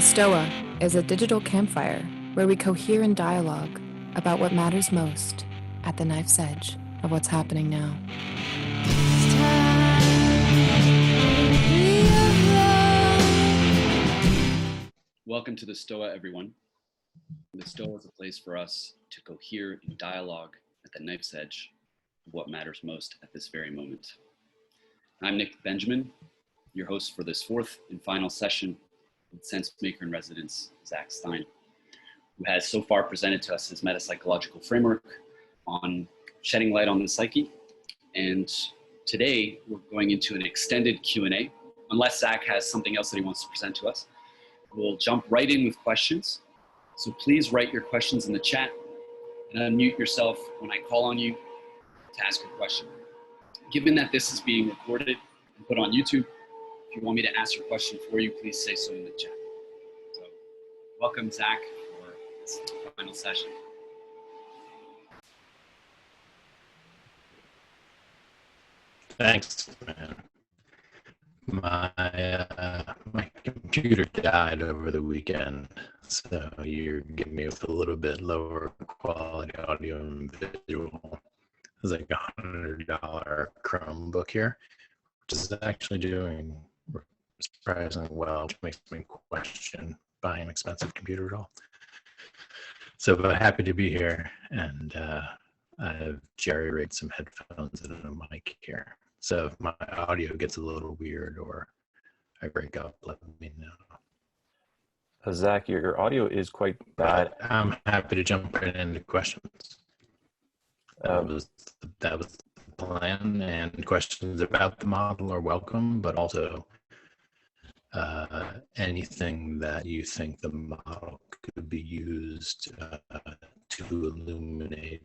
Stoa is a digital campfire where we cohere in dialogue about what matters most at the knife's edge of what's happening now. Welcome to the Stoa, everyone. The Stoa is a place for us to cohere in dialogue at the knife's edge of what matters most at this very moment. I'm Nick Benjamin, your host for this fourth and final session with Sensemaker in residence, Zak Stein, who has so far presented to us his metapsychological framework on shedding light on the psyche. And today we're going into an extended Q&A. Unless Zak has something else that he wants to present to us, we'll jump right in with questions. So please write your questions in the chat and unmute yourself when I call on you to ask your question. Given that this is being recorded and put on YouTube, if you want me to ask your question for you, please say so in the chat. So welcome, Zak, for this final session. Thanks, man. My computer died over the weekend, so you're giving me with a little bit lower quality audio and visual. It's like $100 Chromebook here, which is actually doing surprisingly well, which makes me question buying an expensive computer at all. So happy to be here, and I've jerry-rigged some headphones and a mic here. So if my audio gets a little weird or I break up, let me know. Zak, your audio is quite bad. But I'm happy to jump right into questions. That was the plan, and questions about the model are welcome, but also anything that you think the model could be used to illuminate.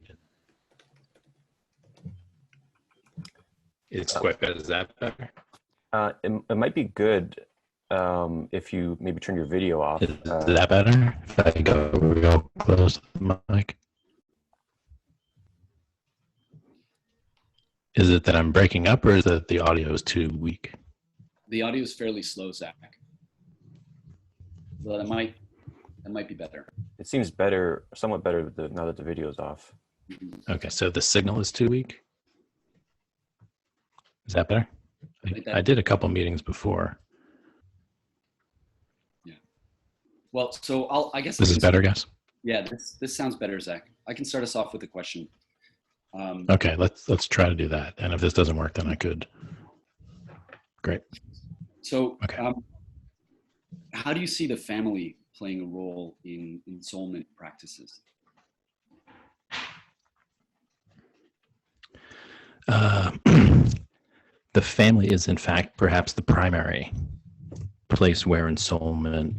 It's quite better. Is that better? It might be good if you maybe turn your video off. Is that better? If I go real close to the mic? Is it that I'm breaking up, or is it that the audio is too weak? The audio is fairly slow, Zak. So that might be better. It seems better, somewhat better now that the video is off. Okay, so the signal is too weak? Is that better? I did a couple meetings before. Yeah. Well, so I guess this is better, guys. Yeah, this sounds better, Zak. I can start us off with a question. Okay, let's try to do that. And if this doesn't work, then I could. Great. So, okay. How do you see the family playing a role in ensoulment practices? The family is, in fact, perhaps the primary place where ensoulment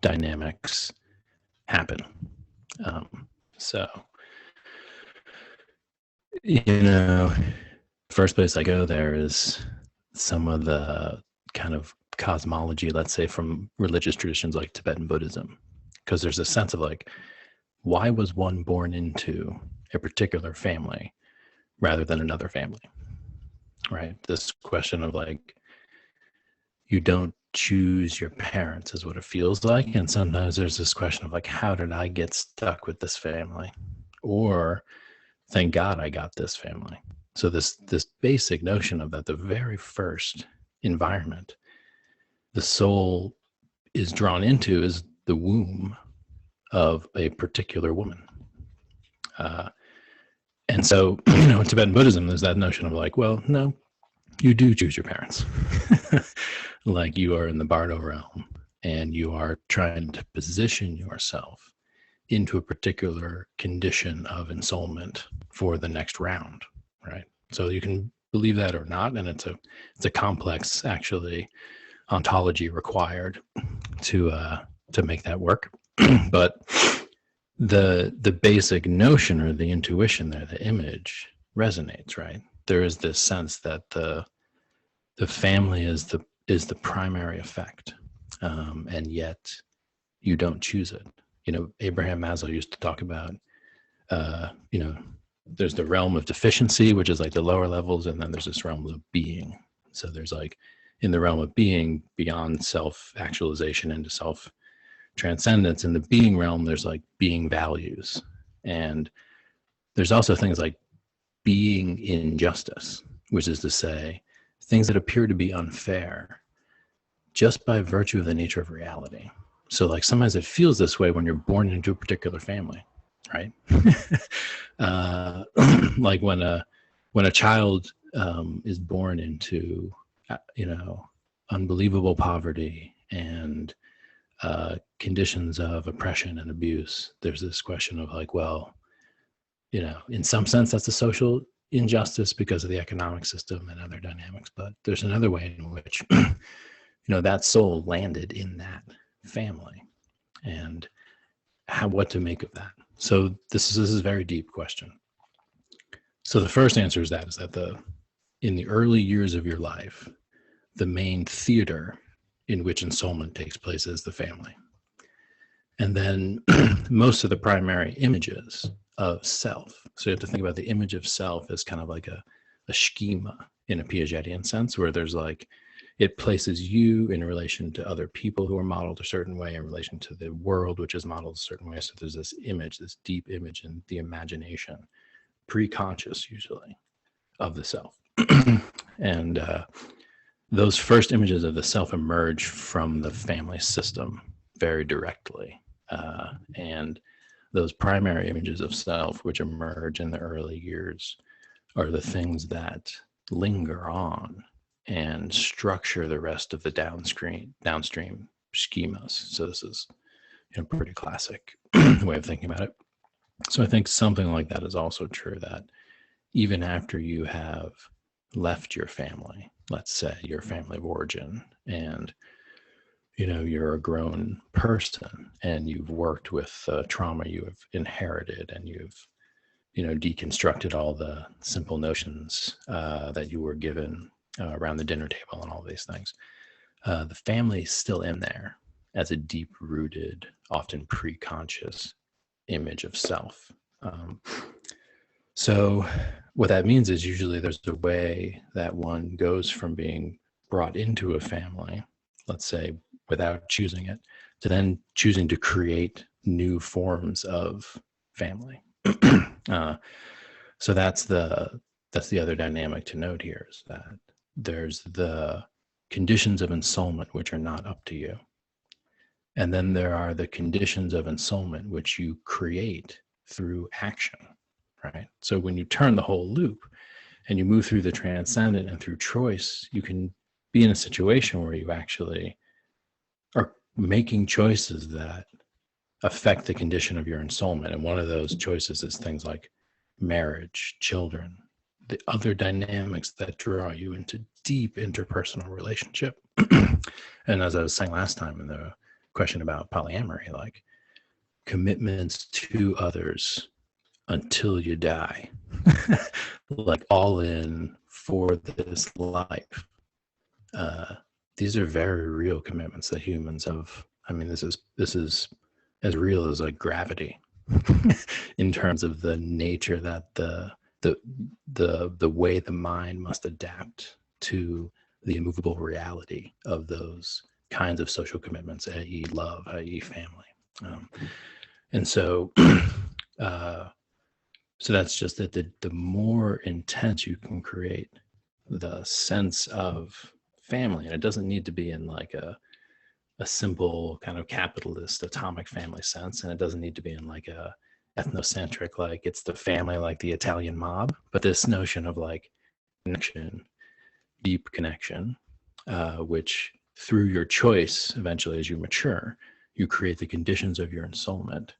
dynamics happen. First place I go there is some of the kind of cosmology, let's say, from religious traditions like Tibetan Buddhism, because there's a sense of like, why was one born into a particular family rather than another family? Right? This question of like, you don't choose your parents is what it feels like. And sometimes there's this question of like, how did I get stuck with this family? Or thank God I got this family. So this basic notion of that the very first environment the soul is drawn into is the womb of a particular woman. And so, in Tibetan Buddhism, there's that notion of like, well, no, you do choose your parents. Like you are in the Bardo realm and you are trying to position yourself into a particular condition of ensoulment for the next round, right? So you can believe that or not, and it's a complex, actually, ontology required to make that work. But the basic notion or the intuition there, the image resonates, right? There is this sense that the family is the primary effect, and yet you don't choose it. Abraham Maslow used to talk about, there's the realm of deficiency, which is like the lower levels, and then there's this realm of being. So there's like, in the realm of being, beyond self-actualization into self transcendence. In the being realm, there's like being values. And there's also things like being injustice, which is to say, things that appear to be unfair just by virtue of the nature of reality. So like sometimes it feels this way when you're born into a particular family, right? Like when a child is born into, unbelievable poverty and conditions of oppression and abuse, there's this question of like, well, in some sense that's a social injustice because of the economic system and other dynamics, but there's another way in which that soul landed in that family, and what to make of that. So this is a very deep question. So the first answer is that in the early years of your life, the main theater in which ensoulment takes place is the family. And then most of the primary images of self. So you have to think about the image of self as kind of like a schema in a Piagetian sense, where there's like, it places you in relation to other people who are modeled a certain way, in relation to the world, which is modeled a certain way. So there's this image, this deep image in the imagination, pre-conscious usually, of the self. And those first images of the self emerge from the family system very directly. And those primary images of self, which emerge in the early years, are the things that linger on and structure the rest of the downstream schemas. So this is a pretty classic way of thinking about it. So I think something like that is also true, that even after you have left your family, let's say your family of origin, and you're a grown person and you've worked with trauma you have inherited, and you've deconstructed all the simple notions that you were given around the dinner table and all these things. The family is still in there as a deep-rooted, often pre-conscious image of self. So what that means is usually there's a way that one goes from being brought into a family, let's say without choosing it, to then choosing to create new forms of family. So that's the other dynamic to note here, is that there's the conditions of ensoulment which are not up to you. And then there are the conditions of ensoulment which you create through action, right? So when you turn the whole loop and you move through the transcendent and through choice, you can be in a situation where you actually are making choices that affect the condition of your ensoulment. And one of those choices is things like marriage, children, the other dynamics that draw you into deep interpersonal relationship. And as I was saying last time in the question about polyamory, like commitments to others until you die, like all in for this life. These are very real commitments that humans have. I mean, this is as real as like gravity in terms of the nature that the way the mind must adapt to the immovable reality of those kinds of social commitments, i.e. love, i.e. family. And so so that's just that the more intense you can create the sense of family, and it doesn't need to be in like a simple kind of capitalist atomic family sense, and it doesn't need to be in like a ethnocentric, like it's the family like the Italian mob, but this notion of like connection, deep connection, which through your choice, eventually as you mature, you create the conditions of your ensoulment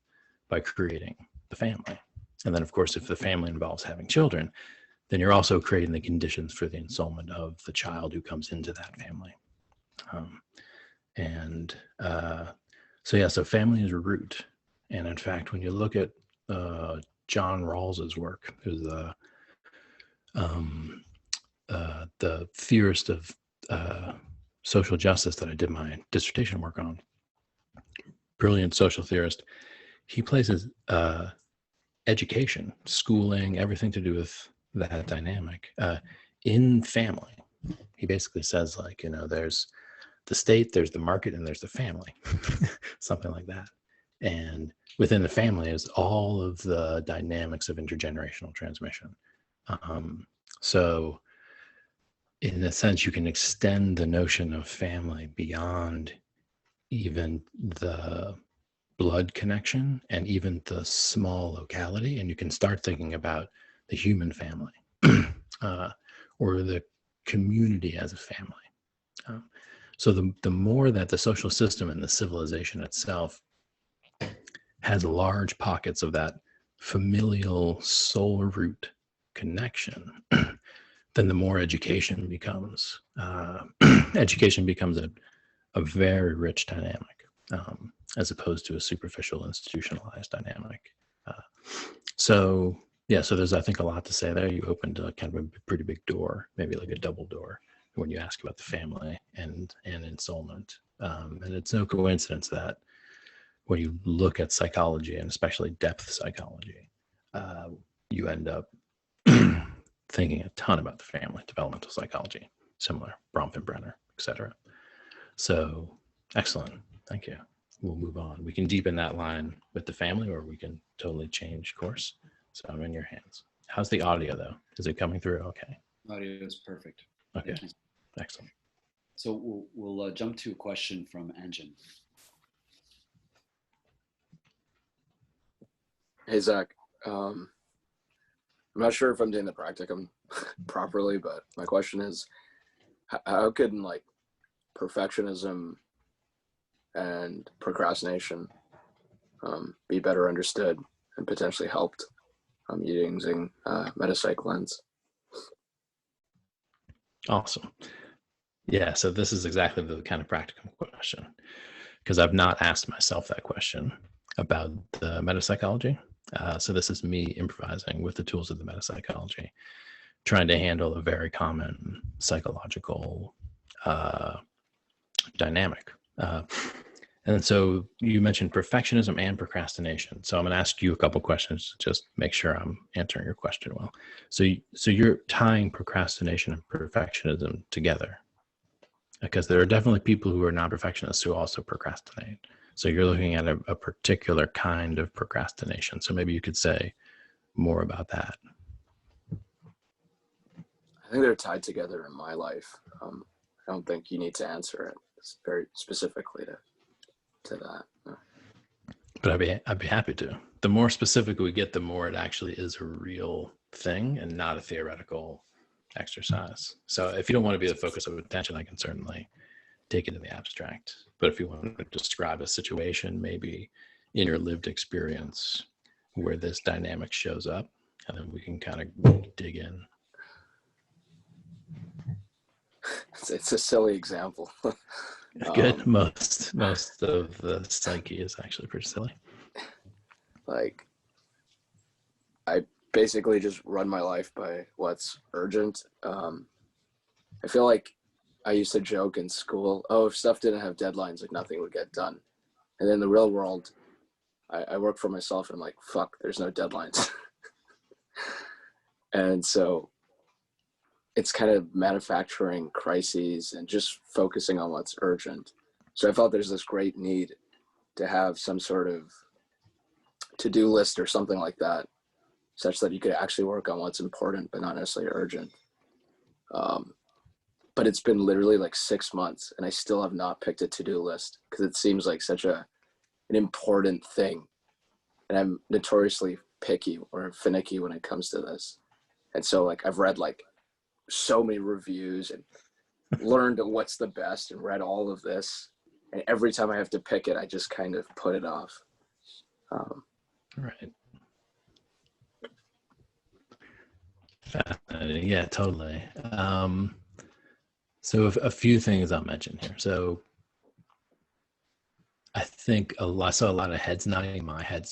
by creating the family. And then of course, if the family involves having children, then you're also creating the conditions for the ensoulment of the child who comes into that family. So family is a root. And in fact, when you look at John Rawls's work, who's the theorist of social justice that I did my dissertation work on, brilliant social theorist, he places education, schooling, everything to do with that dynamic in family. He basically says, like, there's the state, there's the market, and there's the family, something like that. And within the family is all of the dynamics of intergenerational transmission. So in a sense, you can extend the notion of family beyond even the blood connection and even the small locality, and you can start thinking about the human family or the community as a family. So the more that the social system and the civilization itself has large pockets of that familial soul root connection, then the more education becomes education becomes a very rich dynamic, as opposed to a superficial institutionalized dynamic. So there's, I think, a lot to say there. You opened a kind of a pretty big door, maybe like a double door, when you ask about the family and ensoulment. And it's no coincidence that when you look at psychology, and especially depth psychology, you end up thinking a ton about the family, developmental psychology, similar, Bronfenbrenner, etc. So excellent. Thank you. We'll move on. We can deepen that line with the family, or we can totally change course. So I'm in your hands. How's the audio though? Is it coming through okay? Audio is perfect. Okay, excellent. So we'll jump to a question from Anjan. Hey, Zach. I'm not sure if I'm doing the practicum properly, but my question is, how can like perfectionism and procrastination be better understood and potentially helped using metapsych lens? Awesome. Yeah, so this is exactly the kind of practical question, because I've not asked myself that question about the metapsychology. So this is me improvising with the tools of the metapsychology, trying to handle a very common psychological dynamic. And so you mentioned perfectionism and procrastination. So I'm going to ask you a couple questions to just make sure I'm answering your question well. So you're tying procrastination and perfectionism together, because there are definitely people who are not perfectionists who also procrastinate. So you're looking at a particular kind of procrastination. So maybe you could say more about that. I think they're tied together in my life. I don't think you need to answer it very specifically to that. No. But I'd be happy to. The more specific we get, the more it actually is a real thing and not a theoretical exercise. So if you don't want to be the focus of attention, I can certainly take it in the abstract. But if you want to describe a situation, maybe in your lived experience where this dynamic shows up, and then we can kind of dig in. It's a silly example. Good. Most of the psyche is actually pretty silly. Like, I basically just run my life by what's urgent. I feel like I used to joke in school, oh, if stuff didn't have deadlines, like nothing would get done. And then in the real world, I work for myself and I'm like, fuck, there's no deadlines. And so it's kind of manufacturing crises and just focusing on what's urgent. So I felt there's this great need to have some sort of to-do list or something like that, such that you could actually work on what's important, but not necessarily urgent. But it's been literally like 6 months and I still have not picked a to-do list because it seems like such an important thing. And I'm notoriously picky or finicky when it comes to this. And so like I've read like so many reviews and learned what's the best and read all of this. And every time I have to pick it, I just kind of put it off. Right. Fascinating. Yeah, totally. So a few things I'll mention here. So I think I saw a lot of heads nodding. My head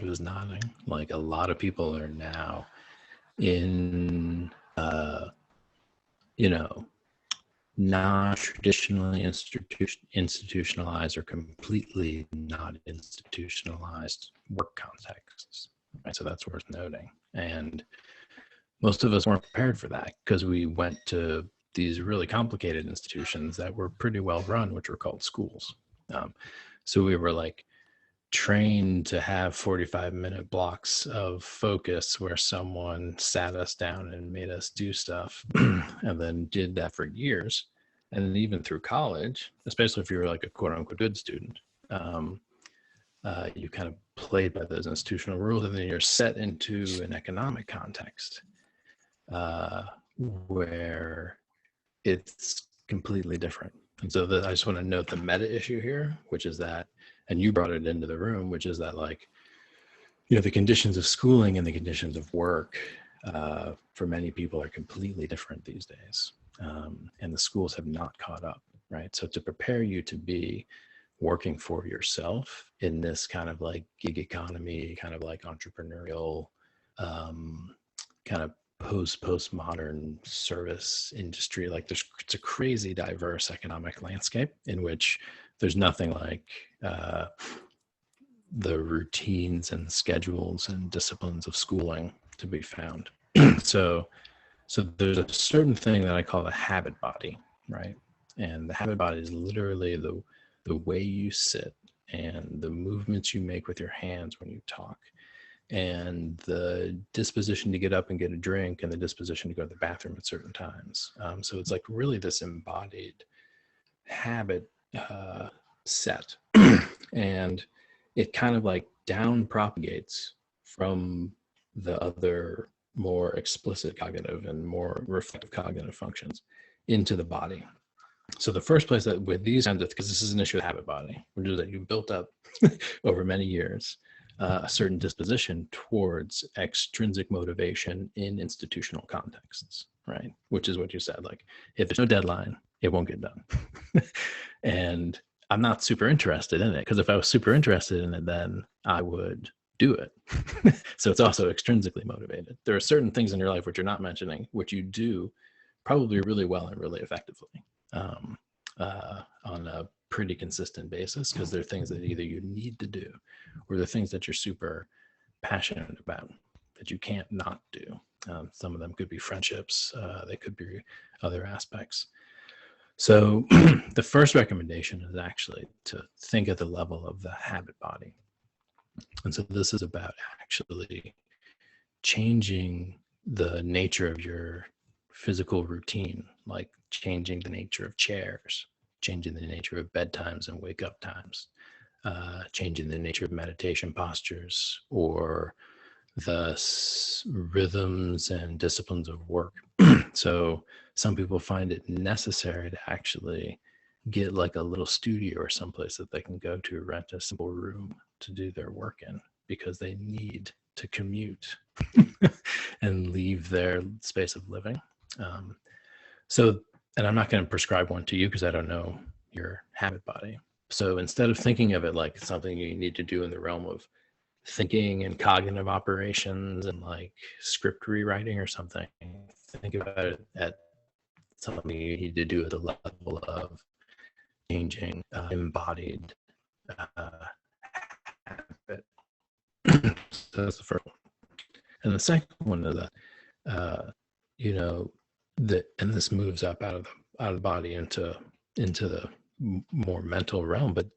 was nodding. Like a lot of people are now in, non-traditionally institutionalized or completely not institutionalized work contexts. Right? So that's worth noting. And most of us weren't prepared for that because we went to these really complicated institutions that were pretty well run, which were called schools. So we were like trained to have 45-minute blocks of focus where someone sat us down and made us do stuff and then did that for years. And then even through college, especially if you were like a quote unquote good student, you kind of played by those institutional rules, and then you're set into an economic context where it's completely different. And so I just want to note the meta issue here, which is that, and you brought it into the room, which is that, like, you know, the conditions of schooling and the conditions of work for many people are completely different these days. And the schools have not caught up, right? So to prepare you to be working for yourself in this kind of like gig economy, kind of like entrepreneurial, kind of postmodern service industry, like it's a crazy diverse economic landscape in which there's nothing like the routines and schedules and disciplines of schooling to be found. So there's a certain thing that I call the habit body, right? And the habit body is literally the way you sit and the movements you make with your hands when you talk, and the disposition to get up and get a drink, and the disposition to go to the bathroom at certain times. So it's like really this embodied habit set. And it kind of like down propagates from the other more explicit cognitive and more reflective cognitive functions into the body. So the first place that with these kinds of, because this is an issue of habit body, which is that you built up over many years a certain disposition towards extrinsic motivation in institutional contexts, right? Which is what you said, like, if there's no deadline, it won't get done. And I'm not super interested in it, because if I was super interested in it, then I would do it. So it's also extrinsically motivated. There are certain things in your life which you're not mentioning, which you do probably really well and really effectively on a pretty consistent basis, because they're things that either you need to do or they're things that you're super passionate about that you can't not do. Some of them could be friendships, they could be other aspects. So the first recommendation is actually to think at the level of the habit body. And so this is about actually changing the nature of your physical routine, like changing the nature of chairs, changing the nature of bedtimes and wake up times, changing the nature of meditation postures, or the rhythms and disciplines of work. So some people find it necessary to actually get like a little studio or someplace that they can go to, rent a simple room to do their work in, because they need to commute and leave their space of living. And I'm not going to prescribe one to you because I don't know your habit body. So instead of thinking of it like something you need to do in the realm of thinking and cognitive operations and like script rewriting or something, think about it at something you need to do at the level of changing embodied habit. So that's the first one. And the second one is that, and this moves up out of the body into the more mental realm. But,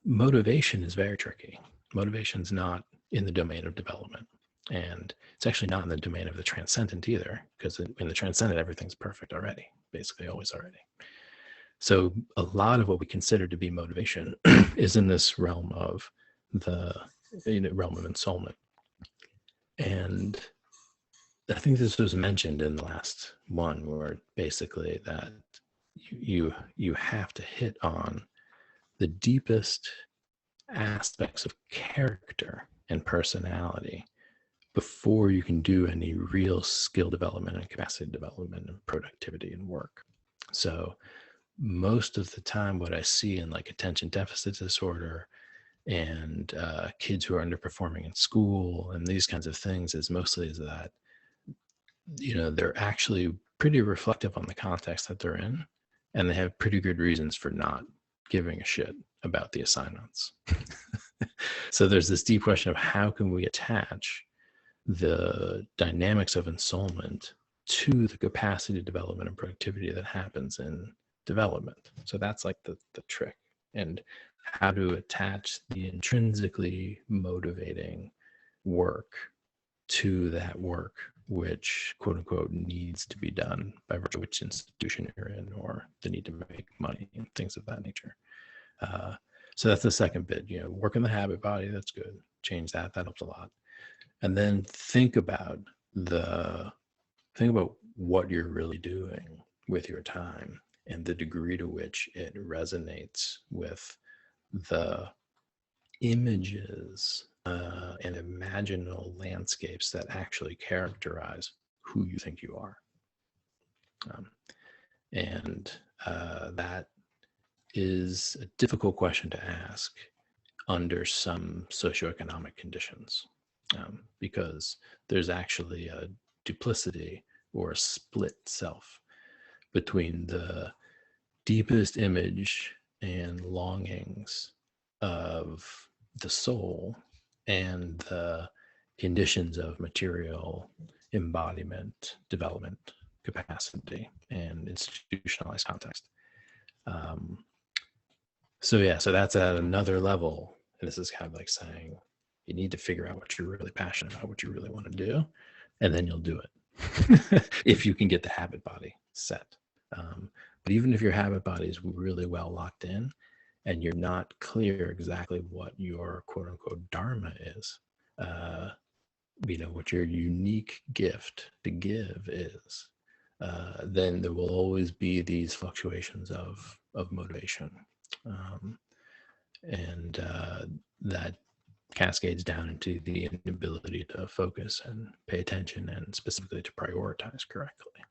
motivation is very tricky. Motivation is not in the domain of development. And it's actually not in the domain of the transcendent either, because in the transcendent, everything's perfect already, basically always already. So a lot of what we consider to be motivation is in this realm of the realm of ensoulment. And I think this was mentioned in the last one, where basically that you have to hit on the deepest aspects of character and personality before you can do any real skill development and capacity development and productivity and work. So most of the time what I see in like attention deficit disorder and kids who are underperforming in school and these kinds of things is mostly that, they're actually pretty reflective on the context that they're in, and they have pretty good reasons for not giving a shit about the assignments. So there's this deep question of how can we attach the dynamics of ensoulment to the capacity development and productivity that happens in development. So that's like the trick, and how to attach the intrinsically motivating work to that work, which quote unquote needs to be done by virtue of which institution you're in, or the need to make money and things of that nature. So that's the second bit, work in the habit body. That's good. Change that. That helps a lot. And then think about what you're really doing with your time and the degree to which it resonates with the images and imaginal landscapes that actually characterize who you think you are. That is a difficult question to ask under some socioeconomic conditions, because there's actually a duplicity or a split self between the deepest image and longings of the soul and the conditions of material embodiment, development, capacity, and institutionalized context. So that's at another level. And this is kind of like saying, you need to figure out what you're really passionate about, what you really want to do, and then you'll do it. If you can get the habit body set. But even if your habit body is really well locked in and you're not clear exactly what your quote unquote dharma is, what your unique gift to give is, then there will always be these fluctuations of motivation. That cascades down into the inability to focus and pay attention, and specifically to prioritize correctly.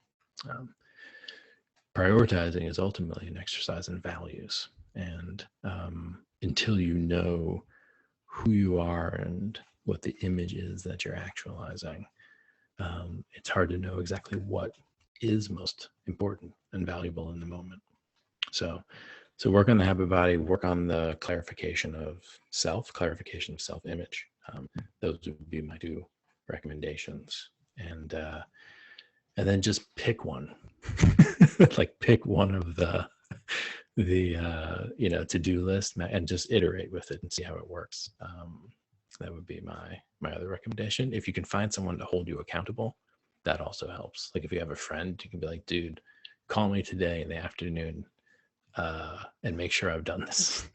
Prioritizing is ultimately an exercise in values, and until you know who you are and what the image is that you're actualizing, it's hard to know exactly what is most important and valuable in the moment. So work on the habit body, work on the clarification of self-image. Those would be my two recommendations. And then just pick one, like pick one of the to-do list and just iterate with it and see how it works. That would be my other recommendation. If you can find someone to hold you accountable, that also helps. Like if you have a friend, you can be like, dude, call me today in the afternoon and make sure I've done this.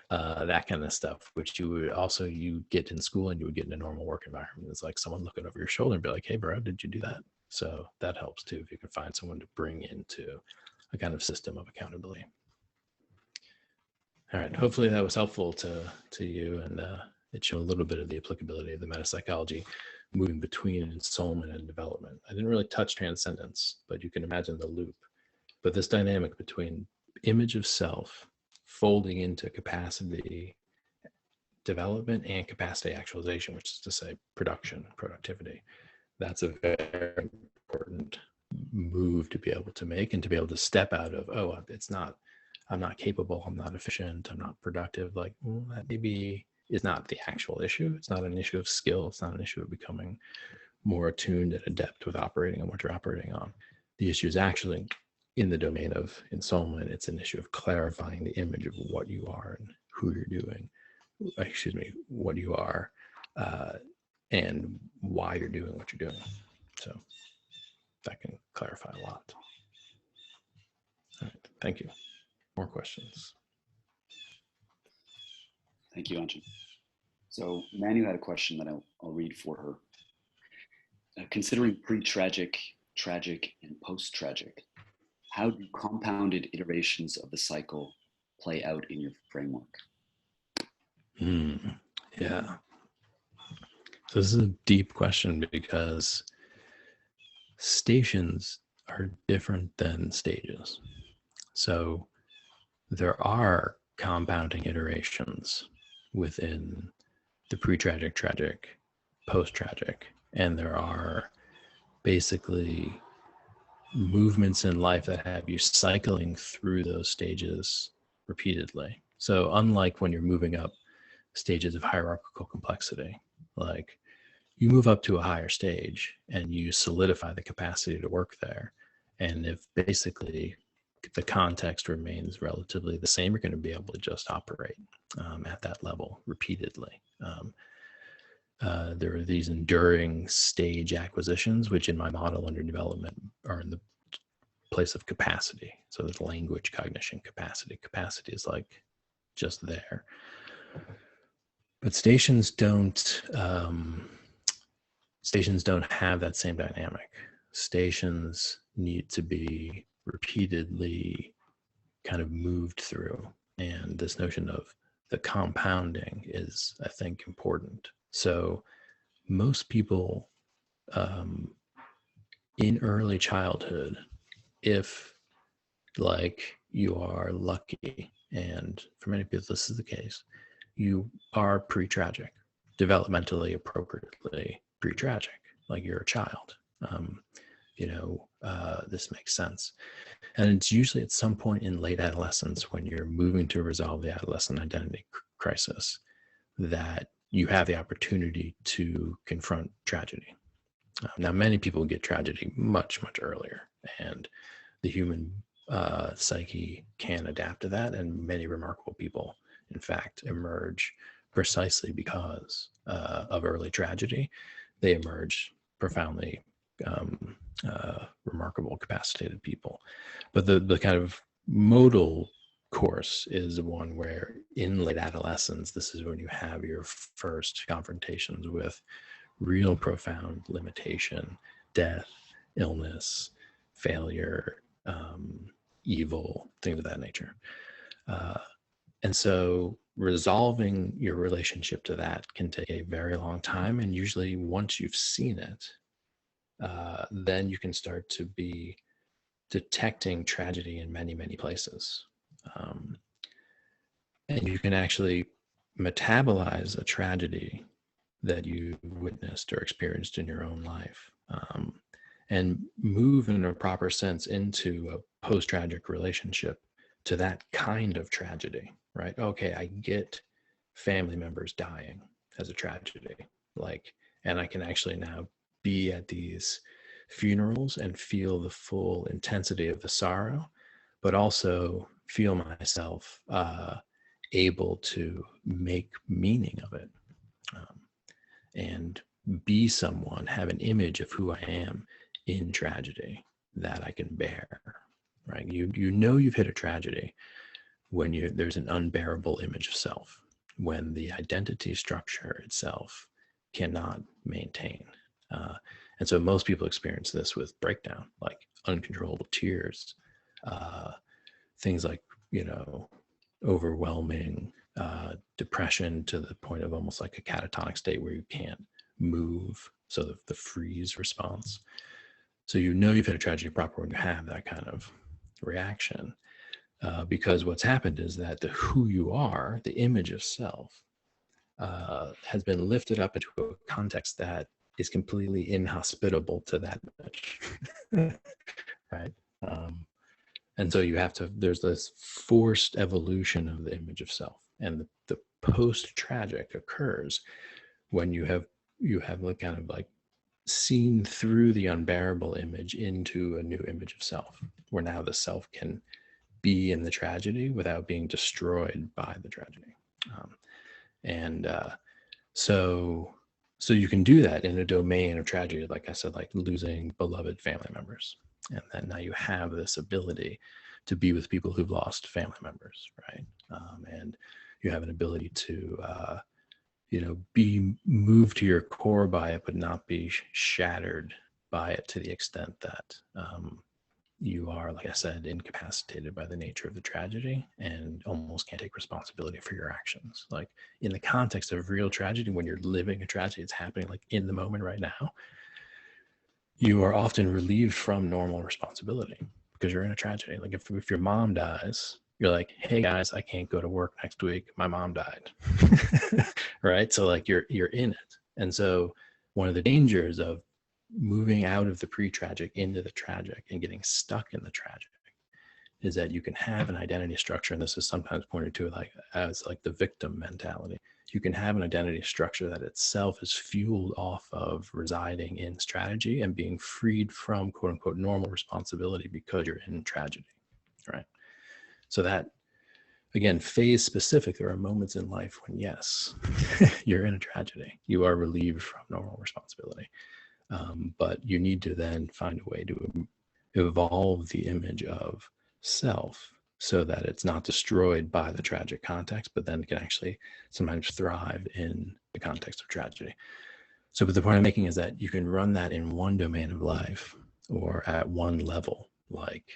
That kind of stuff, which you get in school and you would get in a normal work environment. It's like someone looking over your shoulder and be like, hey bro, did you do that? So that helps too, if you can find someone to bring into a kind of system of accountability. All right, hopefully that was helpful to you, and it showed a little bit of the applicability of the metapsychology moving between ensoulment and development. I didn't really touch transcendence, but you can imagine the loop. But this dynamic between image of self folding into capacity development and capacity actualization, which is to say productivity, that's a very important move to be able to make, and to be able to step out of, I'm not capable, I'm not efficient, I'm not productive. Like, that maybe is not the actual issue. It's not an issue of skill. It's not an issue of becoming more attuned and adept with operating on what you're operating on. The issue is actually in the domain of ensoulment. It's an issue of clarifying the image of what you are and who you're doing, what you are, and why you're doing what you're doing. So that can clarify a lot. All right, thank you. More questions? Thank you, Anjan. So Manu had a question that I'll read for her. Considering pre-tragic, tragic, and post-tragic, how do compounded iterations of the cycle play out in your framework? Yeah. So this is a deep question, because stations are different than stages. So there are compounding iterations within the pre-tragic, tragic, post-tragic, and there are basically movements in life that have you cycling through those stages repeatedly. So unlike when you're moving up stages of hierarchical complexity, like you move up to a higher stage and you solidify the capacity to work there. And if basically the context remains relatively the same, you're going to be able to just operate at that level repeatedly. There are these enduring stage acquisitions, which in my model under development are in the place of capacity. So there's language, cognition, capacity. Capacity is like just there. But stations don't have that same dynamic. Stations need to be repeatedly kind of moved through. And this notion of the compounding is, I think, important. So most people in early childhood, if like you are lucky, and for many people this is the case, you are pre-tragic, developmentally appropriately pre-tragic, like you're a child. This makes sense. And it's usually at some point in late adolescence when you're moving to resolve the adolescent identity crisis that you have the opportunity to confront tragedy. Now, many people get tragedy much, much earlier, and the human psyche can adapt to that, and many remarkable people, in fact, emerge precisely because of early tragedy. They emerge profoundly remarkable, capacitated people. But the kind of modal course is one where in late adolescence, this is when you have your first confrontations with real profound limitation, death, illness, failure, evil, things of that nature. And so resolving your relationship to that can take a very long time. And usually once you've seen it, then you can start to be detecting tragedy in many, many places. And you can actually metabolize a tragedy that you witnessed or experienced in your own life, and move in a proper sense into a post-tragic relationship to that kind of tragedy, right? Okay, I get family members dying as a tragedy, and I can actually now be at these funerals and feel the full intensity of the sorrow, but also feel myself able to make meaning of it, and be someone, have an image of who I am in tragedy that I can bear, right? You know you've hit a tragedy when there's an unbearable image of self, when the identity structure itself cannot maintain. And so most people experience this with breakdown, like uncontrollable tears, things like, overwhelming depression to the point of almost like a catatonic state where you can't move. So the freeze response. So you've hit a tragedy proper when you have that kind of reaction, because what's happened is that the who you are, the image of self, has been lifted up into a context that is completely inhospitable to that image, right? And so there's this forced evolution of the image of self, and the post-tragic occurs when you have like kind of like seen through the unbearable image into a new image of self, where now the self can be in the tragedy without being destroyed by the tragedy. So you can do that in a domain of tragedy, like I said, like losing beloved family members. And then now you have this ability to be with people who've lost family members, right? And you have an ability to, be moved to your core by it, but not be shattered by it to the extent that you are, like I said, incapacitated by the nature of the tragedy and almost can't take responsibility for your actions. Like in the context of real tragedy, when you're living a tragedy, it's happening like in the moment right now, you are often relieved from normal responsibility because you're in a tragedy. Like if your mom dies, you're like, hey guys, I can't go to work next week. My mom died, right? So like you're in it. And so one of the dangers of moving out of the pre-tragic into the tragic and getting stuck in the tragic is that you can have an identity structure, and this is sometimes pointed to like as like the victim mentality. You can have an identity structure that itself is fueled off of residing in strategy and being freed from quote unquote normal responsibility because you're in tragedy, right? So that, again, phase specific, there are moments in life when, yes, you're in a tragedy. You are relieved from normal responsibility. But you need to then find a way to evolve the image of self so that it's not destroyed by the tragic context, but then can actually sometimes thrive in the context of tragedy. So, but the point I'm making is that you can run that in one domain of life or at one level, like,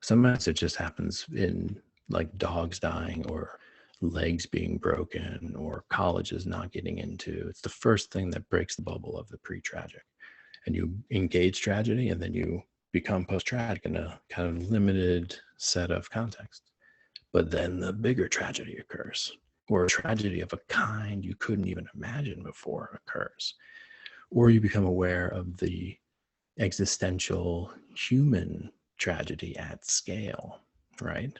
sometimes it just happens in like dogs dying or legs being broken or colleges not getting into. It's the first thing that breaks the bubble of the pre-tragic. And you engage tragedy and then you become post-tragic in a kind of limited set of contexts. But then the bigger tragedy occurs, or a tragedy of a kind you couldn't even imagine before occurs. Or you become aware of the existential human tragedy at scale, right?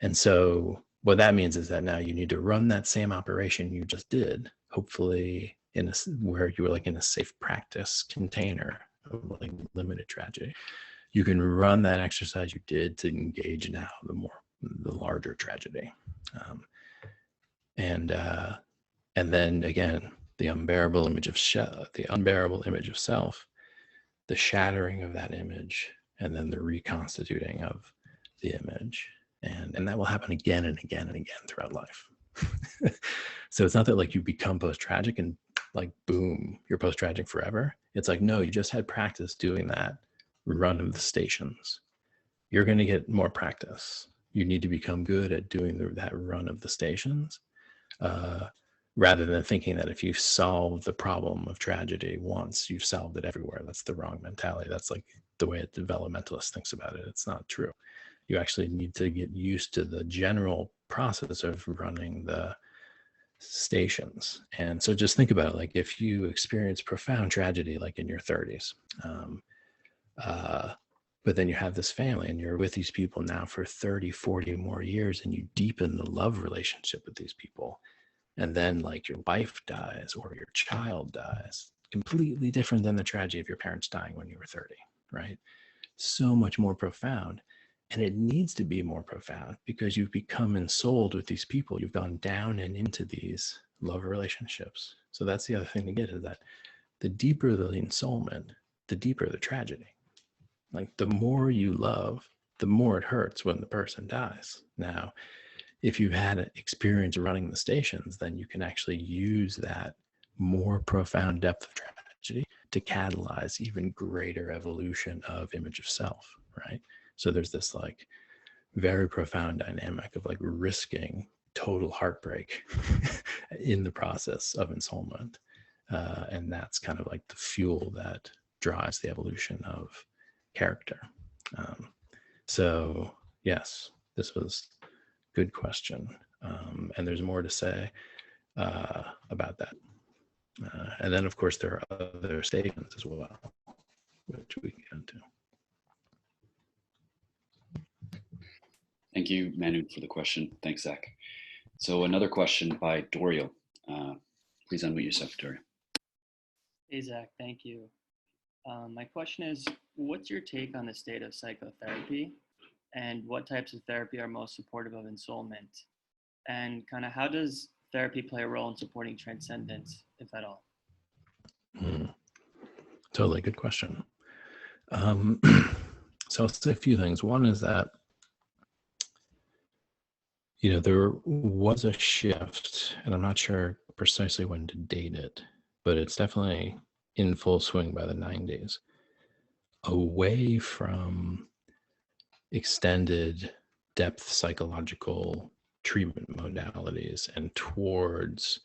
And so what that means is that now you need to run that same operation you just did, hopefully where you were like in a safe practice container of like limited tragedy. You can run that exercise you did to engage now the larger tragedy. And then again, the unbearable image of self, the shattering of that image, and then the reconstituting of the image. And that will happen again and again and again throughout life. So it's not that like you become post-tragic and like, boom, you're post-tragic forever. It's like, no, you just had practice doing that run of the stations. You're going to get more practice. You need to become good at doing that run of the stations, rather than thinking that if you've solved the problem of tragedy once, you've solved it everywhere. That's the wrong mentality. That's like the way a developmentalist thinks about it. It's not true. You actually need to get used to the general process of running the stations. And so just think about it, like if you experience profound tragedy, like in your 30s, but then you have this family and you're with these people now for 30, 40 more years, and you deepen the love relationship with these people. And then like your wife dies or your child dies, completely different than the tragedy of your parents dying when you were 30, right? So much more profound. And it needs to be more profound because you've become ensouled with these people. You've gone down and into these love relationships. So that's the other thing to get, is that the deeper the ensoulment, the deeper the tragedy. Like the more you love, the more it hurts when the person dies. Now, if you've had an experience running the stations, then you can actually use that more profound depth of tragedy to catalyze even greater evolution of image of self, right? So there's this like very profound dynamic of like risking total heartbreak in the process of ensoulment. And that's kind of like the fuel that drives the evolution of character. So yes, this was a good question. And there's more to say about that. And then of course there are other statements as well, which we can get into. Thank you, Manu, for the question. Thanks, Zach. So another question by Doriel. Please unmute yourself, Doriel. Hey, Zach, thank you. My question is, what's your take on the state of psychotherapy, and what types of therapy are most supportive of ensoulment? And kind of how does therapy play a role in supporting transcendence, if at all? Totally good question. So I'll say a few things. One is that, there was a shift, and I'm not sure precisely when to date it, but it's definitely in full swing by the 90s, away from extended depth psychological treatment modalities and towards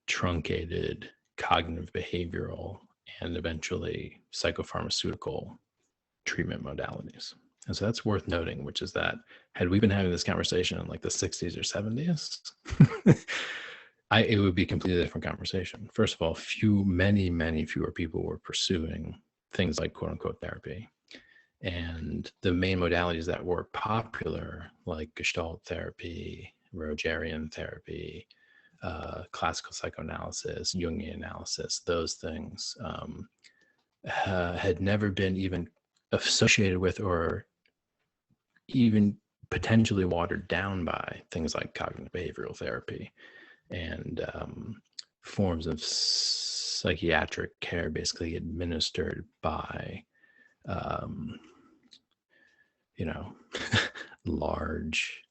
truncated cognitive behavioral and eventually psychopharmaceutical treatment modalities. And so that's worth noting, which is that had we been having this conversation in like the 60s or 70s, it would be a completely different conversation. First of all, many fewer people were pursuing things like quote unquote therapy. And the main modalities that were popular, like Gestalt therapy, Rogerian therapy, classical psychoanalysis, Jungian analysis, those things had never been even associated with or even potentially watered down by things like cognitive behavioral therapy and forms of psychiatric care basically administered by large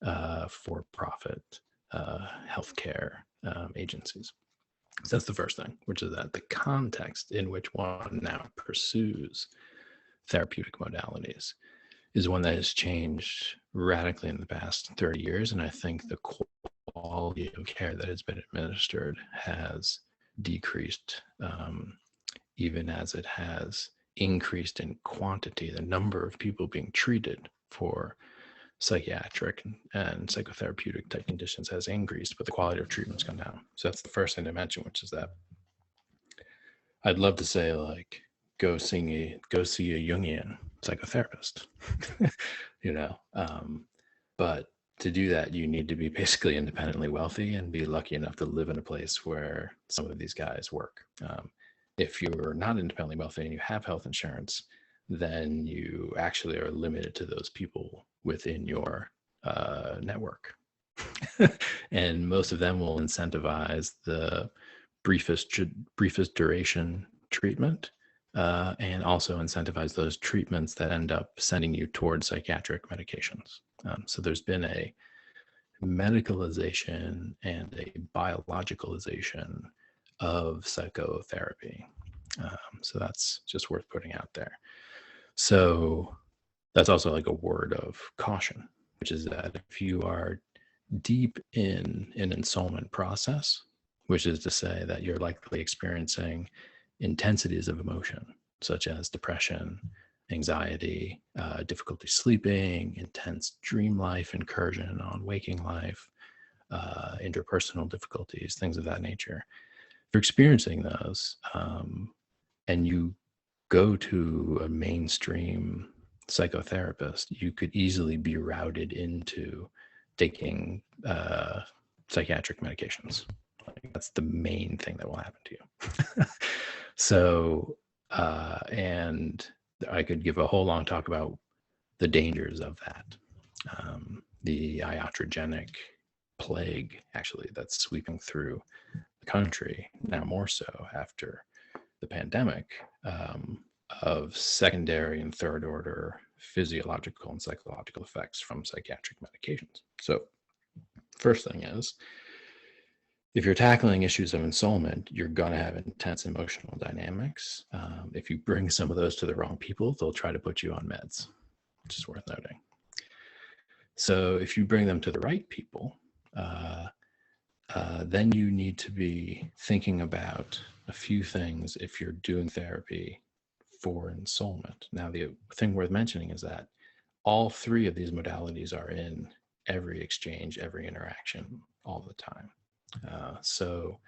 for-profit healthcare agencies. So that's the first thing, which is that the context in which one now pursues therapeutic modalities is one that has changed radically in the past 30 years. And I think the quality of care that has been administered has decreased, even as it has increased in quantity. The number of people being treated for psychiatric and psychotherapeutic type conditions has increased, but the quality of treatment's gone down. So that's the first thing to mention, which is that I'd love to say, like, go see a Jungian psychotherapist, but to do that, you need to be basically independently wealthy and be lucky enough to live in a place where some of these guys work. If you're not independently wealthy and you have health insurance, then you actually are limited to those people within your network. And most of them will incentivize the briefest duration treatment, and also incentivize those treatments that end up sending you towards psychiatric medications. So there's been a medicalization and a biologicalization of psychotherapy. So that's just worth putting out there. So that's also like a word of caution, which is that if you are deep in an ensoulment process, which is to say that you're likely experiencing intensities of emotion, such as depression, anxiety, difficulty sleeping, intense dream life, incursion on waking life, interpersonal difficulties, things of that nature. If you're experiencing those, and you go to a mainstream psychotherapist, you could easily be routed into taking psychiatric medications. Like, that's the main thing that will happen to you. So, and I could give a whole long talk about the dangers of that. The iatrogenic plague, actually, that's sweeping through the country, now more so after the pandemic, of secondary and third order physiological and psychological effects from psychiatric medications. So first thing is, if you're tackling issues of ensoulment, you're going to have intense emotional dynamics. If you bring some of those to the wrong people, they'll try to put you on meds, which is worth noting. So if you bring them to the right people, then you need to be thinking about a few things if you're doing therapy for ensoulment. Now, the thing worth mentioning is that all three of these modalities are in every exchange, every interaction, all the time. So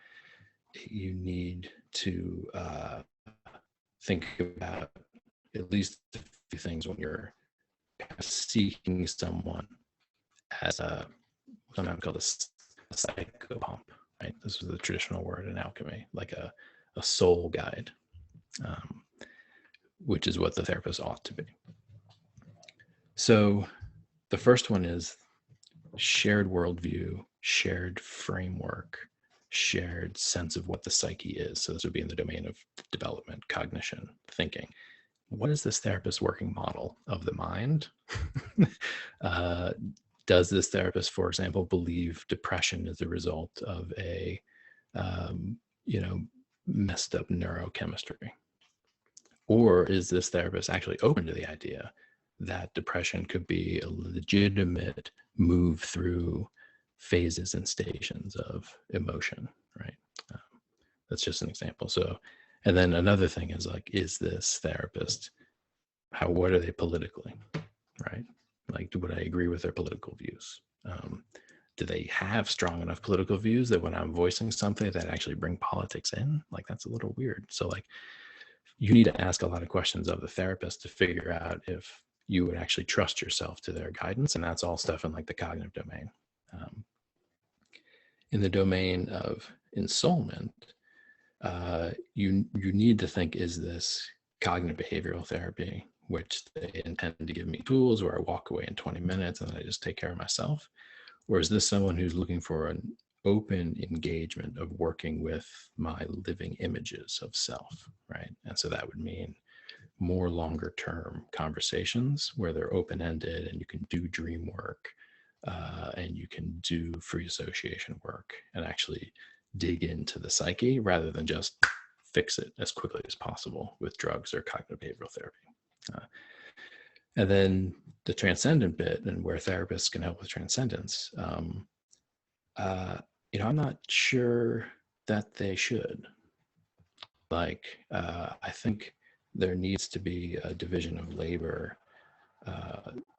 you need to think about at least a few things when you're seeking someone as sometimes called a psychopomp, right? This is the traditional word in alchemy, like a soul guide, which is what the therapist ought to be. So the first one is shared worldview, shared framework, shared sense of what the psyche is. So this would be in the domain of development, cognition, thinking. What is this therapist's working model of the mind? Does this therapist, for example, believe depression is a result of a, messed up neurochemistry? Or is this therapist actually open to the idea that depression could be a legitimate move through phases and stations of emotion, right? That's just an example. So, and then another thing is like, is this therapist, what are they politically, right? Like, would I agree with their political views? Do they have strong enough political views that when I'm voicing something that actually bring politics in? Like, that's a little weird. So like, you need to ask a lot of questions of the therapist to figure out if you would actually trust yourself to their guidance. And that's all stuff in like the cognitive domain. In the domain of ensoulment, you need to think, is this cognitive behavioral therapy, which they intend to give me tools where I walk away in 20 minutes and I just take care of myself? Or is this someone who's looking for an open engagement of working with my living images of self, right? And so that would mean more longer term conversations where they're open-ended and you can do dream work and you can do free association work and actually dig into the psyche rather than just fix it as quickly as possible with drugs or cognitive behavioral therapy. And then the transcendent bit, and where therapists can help with transcendence, I'm not sure that they should. Like, I think there needs to be a division of labor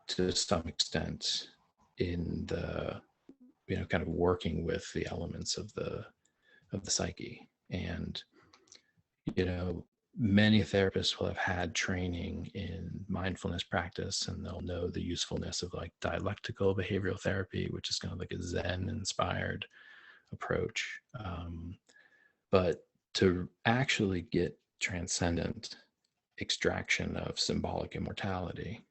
to some extent in the, kind of working with the elements of the psyche. And, many therapists will have had training in mindfulness practice, and they'll know the usefulness of like dialectical behavioral therapy, which is kind of like a Zen inspired approach. But to actually get transcendent extraction of symbolic immortality,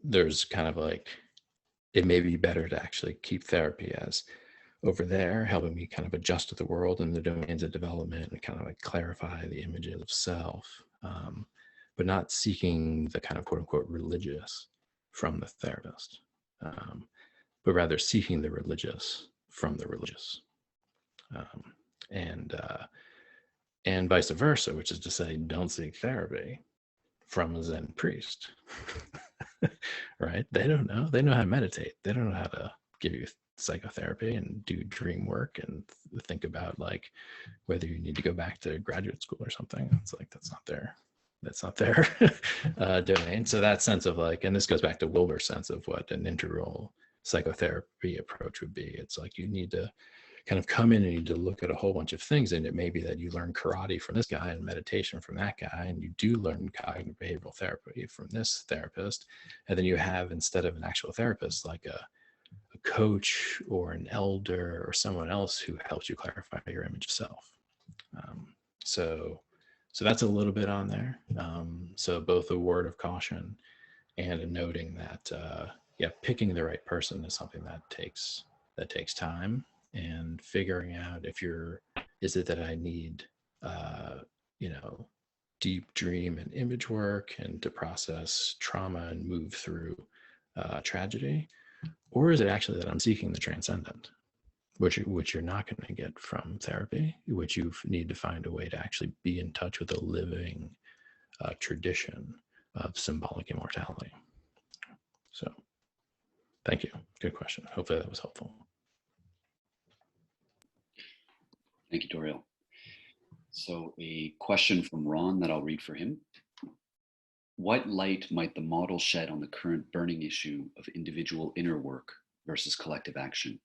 there's kind of like, it may be better to actually keep therapy as over there, helping me kind of adjust to the world and the domains of development and kind of like clarify the images of self, but not seeking the kind of quote unquote religious from the therapist, but rather seeking the religious from the religious, and vice versa, which is to say, don't seek therapy from a Zen priest, right? They don't know. They know how to meditate. They don't know how to give you psychotherapy and do dream work and think about like whether you need to go back to graduate school or something. It's like, that's not their domain. So that sense of like, and this goes back to Wilber's sense of what an integral psychotherapy approach would be. It's like, you need to kind of come in and you need to look at a whole bunch of things. And it may be that you learn karate from this guy and meditation from that guy, and you do learn cognitive behavioral therapy from this therapist. And then you have, instead of an actual therapist, like a coach or an elder or someone else who helps you clarify your image of self. So that's a little bit on there. So both a word of caution and a noting that, picking the right person is something that takes time, and figuring out is it that I need, deep dream and image work and to process trauma and move through tragedy, or is it actually that I'm seeking the transcendent, which you're not going to get from therapy, which you need to find a way to actually be in touch with a living tradition of symbolic immortality. So thank you. Good question. Hopefully that was helpful. Thank you, Doriel. So a question from Ron that I'll read for him. What light might the model shed on the current burning issue of individual inner work versus collective action?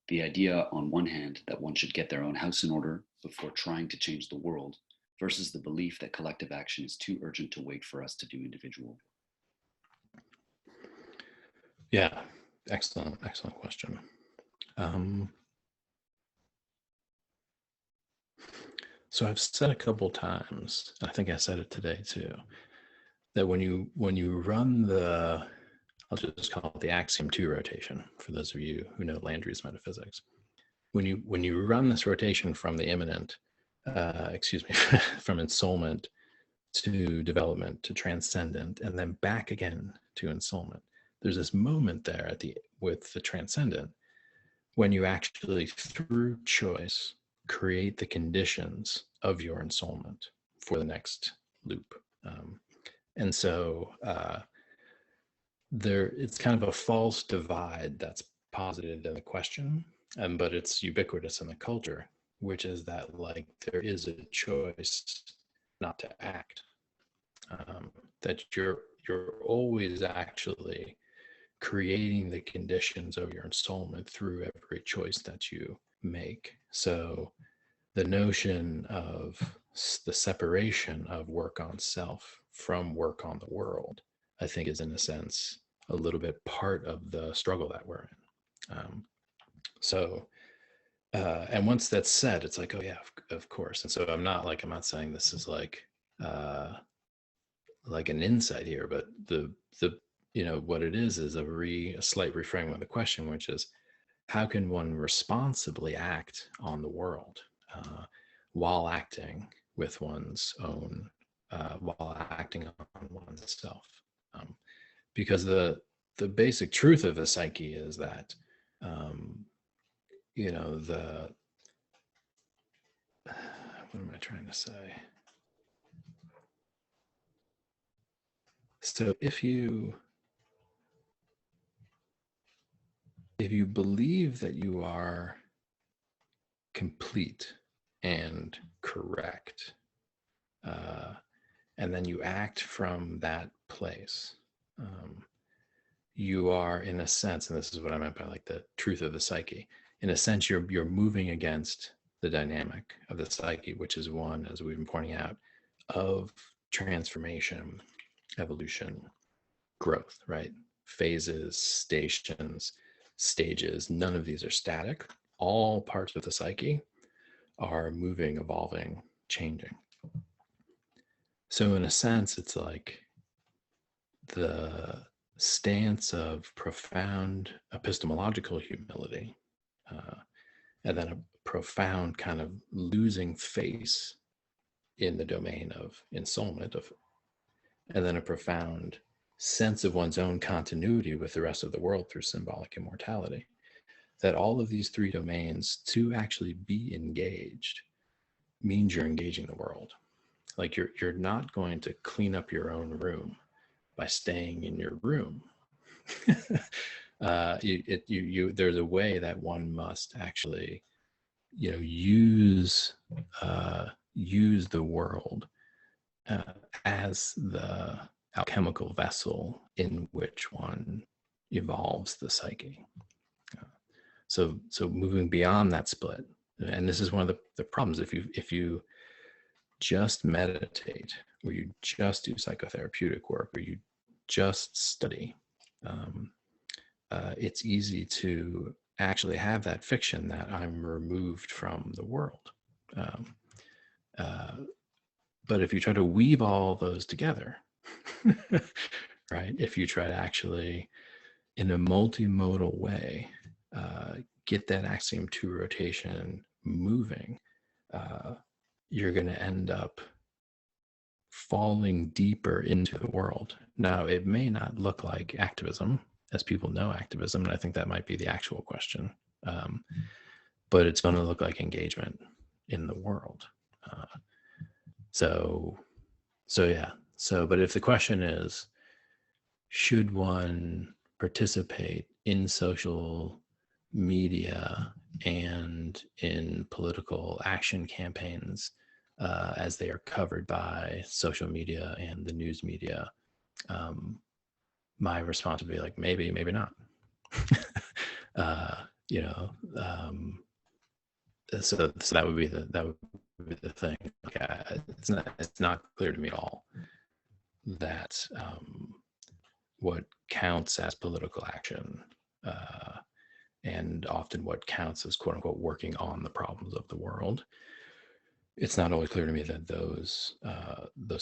The idea, on one hand, that one should get their own house in order before trying to change the world, versus the belief that collective action is too urgent to wait for us to do individual. Yeah, excellent question. So I've said a couple times, I think I said it today too, that when you run I'll just call it the axiom 2 rotation, for those of you who know Landry's metaphysics. When you run this rotation from the immanent, from ensoulment to development to transcendent, and then back again to ensoulment, there's this moment there with the transcendent when you actually, through choice, create the conditions of your ensoulment for the next loop. And so it's kind of a false divide that's posited in the question, but it's ubiquitous in the culture, which is that like there is a choice not to act, that you're always actually creating the conditions of your ensoulment through every choice that you make. So the notion of the separation of work on self from work on the world, I think, is in a sense a little bit part of the struggle that we're in. And once that's said, it's like, oh yeah, of course. And so I'm not saying this is like an insight here, but the what it is a slight reframing of the question, which is, how can one responsibly act on the world while acting with one's own, while acting on oneself? Because the basic truth of the psyche is that, what am I trying to say? So if you believe that you are complete and correct, and then you act from that place, you are, in a sense, and this is what I meant by like the truth of the psyche, in a sense, you're moving against the dynamic of the psyche, which is one, as we've been pointing out, of transformation, evolution, growth, right? Phases, stages, none of these are static. All parts of the psyche are moving, evolving, changing. So in a sense, it's like the stance of profound epistemological humility, and then a profound kind of losing face in the domain of ensoulment, and then a profound sense of one's own continuity with the rest of the world through symbolic immortality. That all of these three domains, to actually be engaged, means you're engaging the world. Like you're not going to clean up your own room by staying in your room. There's a way that one must actually, use the world as the alchemical vessel in which one evolves the psyche. So moving beyond that split, and this is one of the problems. If you just meditate, or you just do psychotherapeutic work, or you just study, it's easy to actually have that fiction that I'm removed from the world. But if you try to weave all those together, right? If you try to actually, in a multimodal way, get that axiom 2 rotation moving, you're going to end up falling deeper into the world. Now, it may not look like activism, as people know activism, and I think that might be the actual question. But it's going to look like engagement in the world. But if the question is, should one participate in social media and in political action campaigns as they are covered by social media and the news media, my response would be like, maybe not. So that would be the thing. Like, it's not clear to me at all that what counts as political action, and often what counts as quote unquote working on the problems of the world, it's not always clear to me that those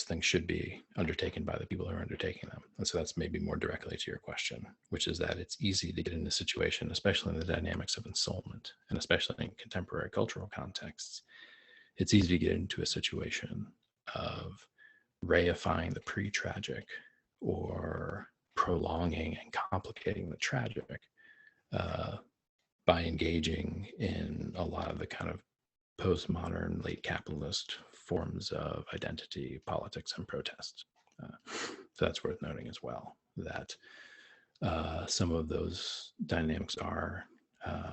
things should be undertaken by the people who are undertaking them. And so that's maybe more directly to your question, which is that it's easy to get in a situation, especially in the dynamics of ensoulment, and especially in contemporary cultural contexts, it's easy to get into a situation of reifying the pre-tragic or prolonging and complicating the tragic by engaging in a lot of the kind of postmodern, late capitalist forms of identity, politics, and protest. So that's worth noting as well, that some of those dynamics are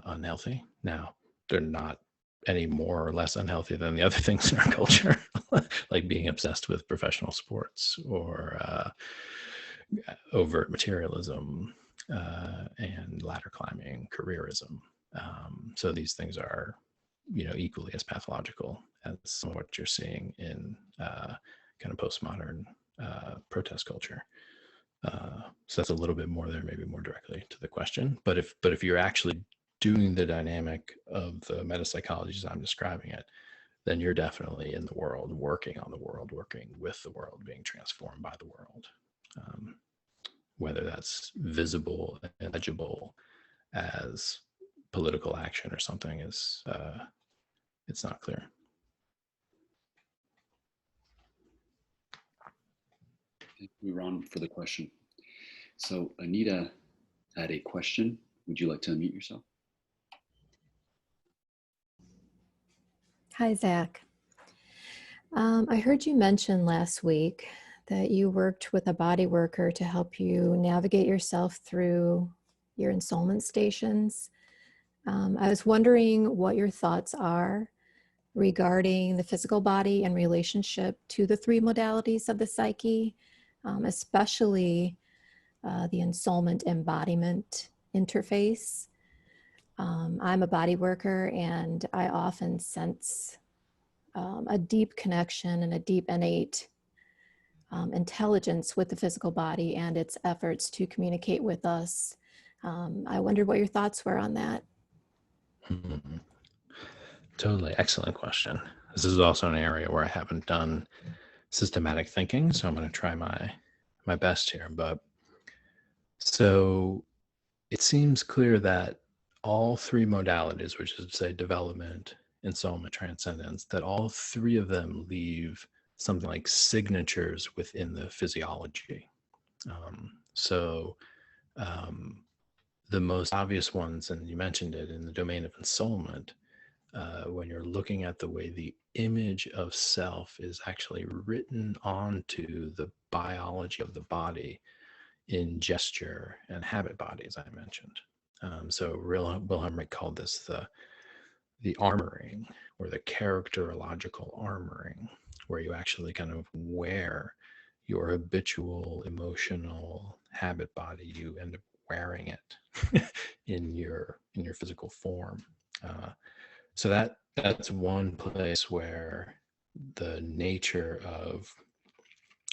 unhealthy. Now, they're not any more or less unhealthy than the other things in our culture, like being obsessed with professional sports or overt materialism and ladder climbing, careerism. So these things are, equally as pathological as some of what you're seeing in kind of postmodern protest culture. So that's a little bit more there, maybe more directly to the question. But if you're actually doing the dynamic of the metapsychology as I'm describing it, then you're definitely in the world, working on the world, working with the world, being transformed by the world. Whether that's visible and legible as political action or something is, it's not clear. Thank you, Ron, for the question. So Anita had a question. Would you like to unmute yourself? Hi, Zach. I heard you mention last week that you worked with a body worker to help you navigate yourself through your ensoulment stations. I was wondering what your thoughts are regarding the physical body and relationship to the three modalities of the psyche, especially the ensoulment embodiment interface. I'm a body worker, and I often sense a deep connection and a deep innate intelligence with the physical body and its efforts to communicate with us. I wondered what your thoughts were on that. Totally. Excellent question. This is also an area where I haven't done systematic thinking, so I'm going to try my best here. But so it seems clear that all three modalities, which is to say development, ensoulment, transcendence, that all three of them leave something like signatures within the physiology. The most obvious ones, and you mentioned it in the domain of ensoulment, when you're looking at the way the image of self is actually written onto the biology of the body in gesture and habit bodies, I mentioned. So Wilhelm Reich called this the armoring, or the characterological armoring, where you actually kind of wear your habitual emotional habit body. You end up wearing it in your physical form. So that's one place where the nature of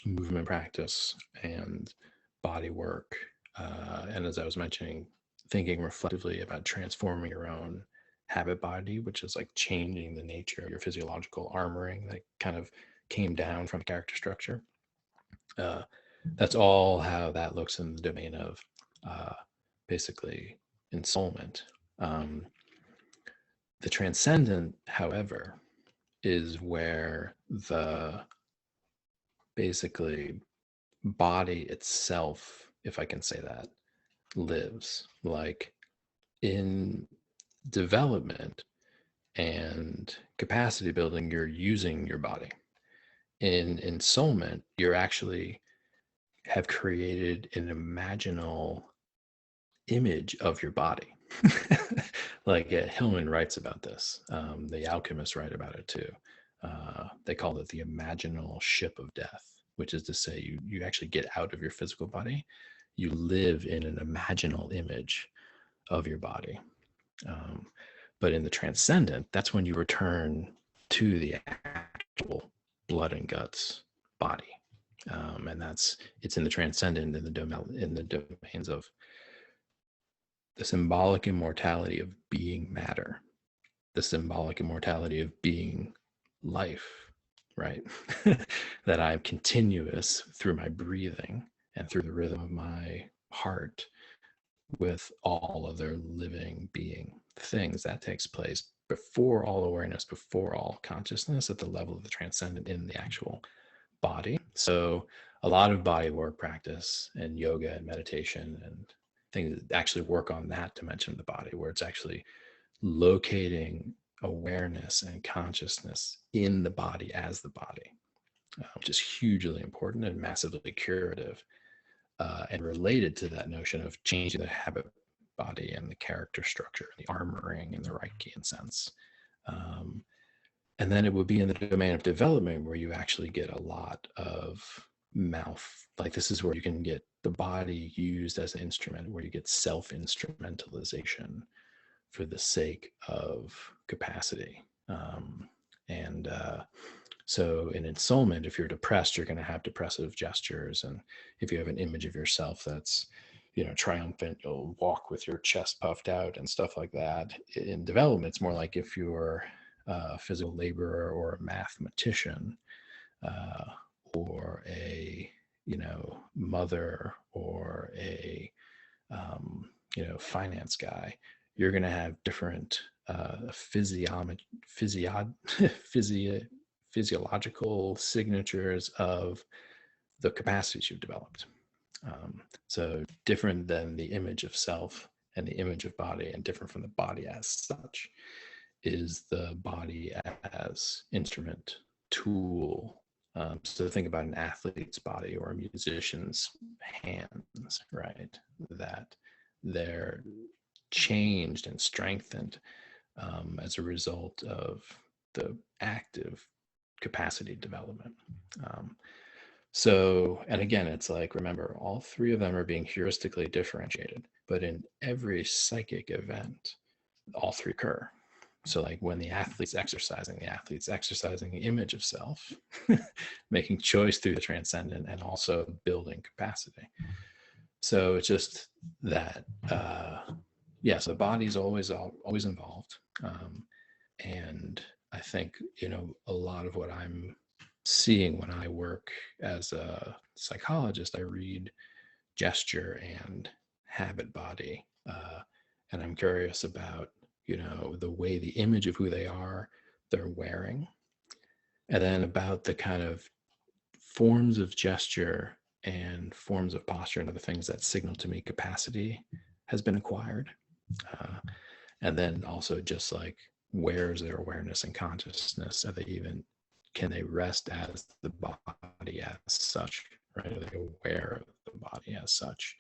movement practice and body work, and as I was mentioning, thinking reflectively about transforming your own habit body, which is like changing the nature of your physiological armoring that kind of came down from character structure. That's all how that looks in the domain of basically ensoulment. The transcendent, however, is where the basically body itself, if I can say that, lives. Like in development and capacity building, you're using your body. In ensoulment, you're actually have created an imaginal image of your body. Like Hillman writes about this. The alchemists write about it too. They call it the imaginal ship of death, which is to say you actually get out of your physical body. You live in an imaginal image of your body. But in the transcendent, that's when you return to the actual blood and guts body. And it's in the transcendent, in the domains of the symbolic immortality of being matter, the symbolic immortality of being life, right? That I'm continuous through my breathing and through the rhythm of my heart with all other living being things. That takes place before all awareness, before all consciousness, at the level of the transcendent in the actual body. So a lot of body work practice and yoga and meditation and things that actually work on that dimension of the body, where it's actually locating awareness and consciousness in the body as the body, which is hugely important and massively curative, and related to that notion of changing the habit body and the character structure, the armoring in the Reichian sense. And then it would be in the domain of development where you actually get a lot of mouth. Like this is where you can get the body used as an instrument, where you get self-instrumentalization for the sake of capacity. So in ensoulment, if you're depressed, you're going to have depressive gestures. And if you have an image of yourself that's, triumphant, you'll walk with your chest puffed out and stuff like that. In development, it's more like if you're a physical laborer or a mathematician, or a, mother, or a, finance guy, you're going to have different physiological signatures of the capacities you've developed. So different than the image of self and the image of body, and different from the body as such, is the body as instrument, tool. So think about an athlete's body or a musician's hands, right? That they're changed and strengthened as a result of the active capacity development. And again, it's like, remember, all three of them are being heuristically differentiated, but in every psychic event, all three occur. So like when the athlete's exercising the image of self, making choice through the transcendent, and also building capacity. So it's just that, so the body's always involved. And I think, a lot of what I'm seeing when I work as a psychologist, I read gesture and habit body. And I'm curious about, the way the image of who they're wearing, and then about the kind of forms of gesture and forms of posture and other things that signal to me capacity has been acquired. And then also just like, where is their awareness and consciousness? Can they rest as the body as such, right? Are they aware of the body as such?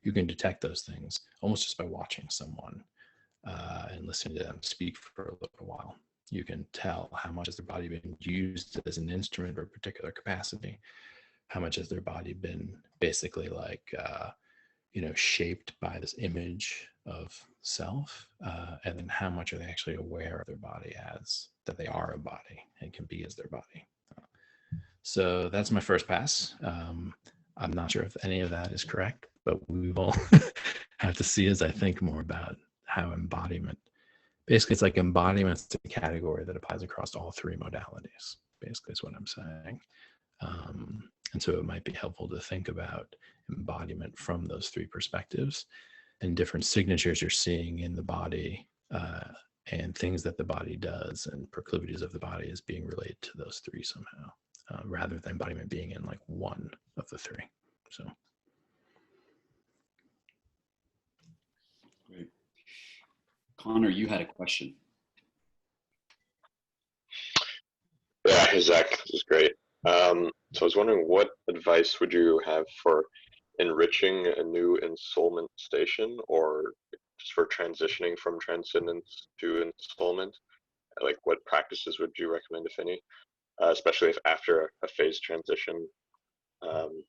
You can detect those things almost just by watching someone and listening to them speak for a little while. You can tell how much has their body been used as an instrument or a particular capacity. How much has their body been basically like, shaped by this image of self, and then how much are they actually aware of their body as that they are a body and can be as their body. So that's my first pass. I'm not sure if any of that is correct, but we will have to see as I think more about how embodiment, basically it's like embodiment's a category that applies across all three modalities, basically is what I'm saying. And so it might be helpful to think about embodiment from those three perspectives and different signatures you're seeing in the body, and things that the body does and proclivities of the body as being related to those three somehow, rather than embodiment being in like one of the three. So. Great. Connor, you had a question. Yeah, hey Zach, this is great. So I was wondering, what advice would you have for enriching a new ensoulment station, or just for transitioning from transcendence to ensoulment? Like, what practices would you recommend, if any, especially if after a phase transition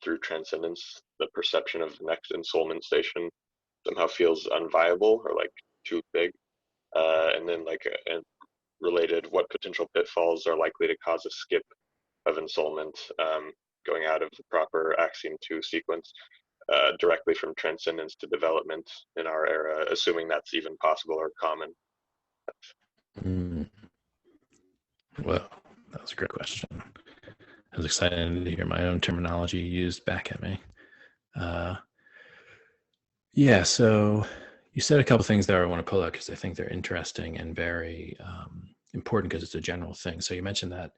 through transcendence, the perception of the next ensoulment station somehow feels unviable or like too big? And then and related, what potential pitfalls are likely to cause a skip of ensoulment, going out of the proper axiom 2 sequence directly from transcendence to development in our era, assuming that's even possible or common? Well, that was a great question. I was excited to hear my own terminology used back at me. So you said a couple things there I want to pull out because I think they're interesting and very important because it's a general thing. So you mentioned that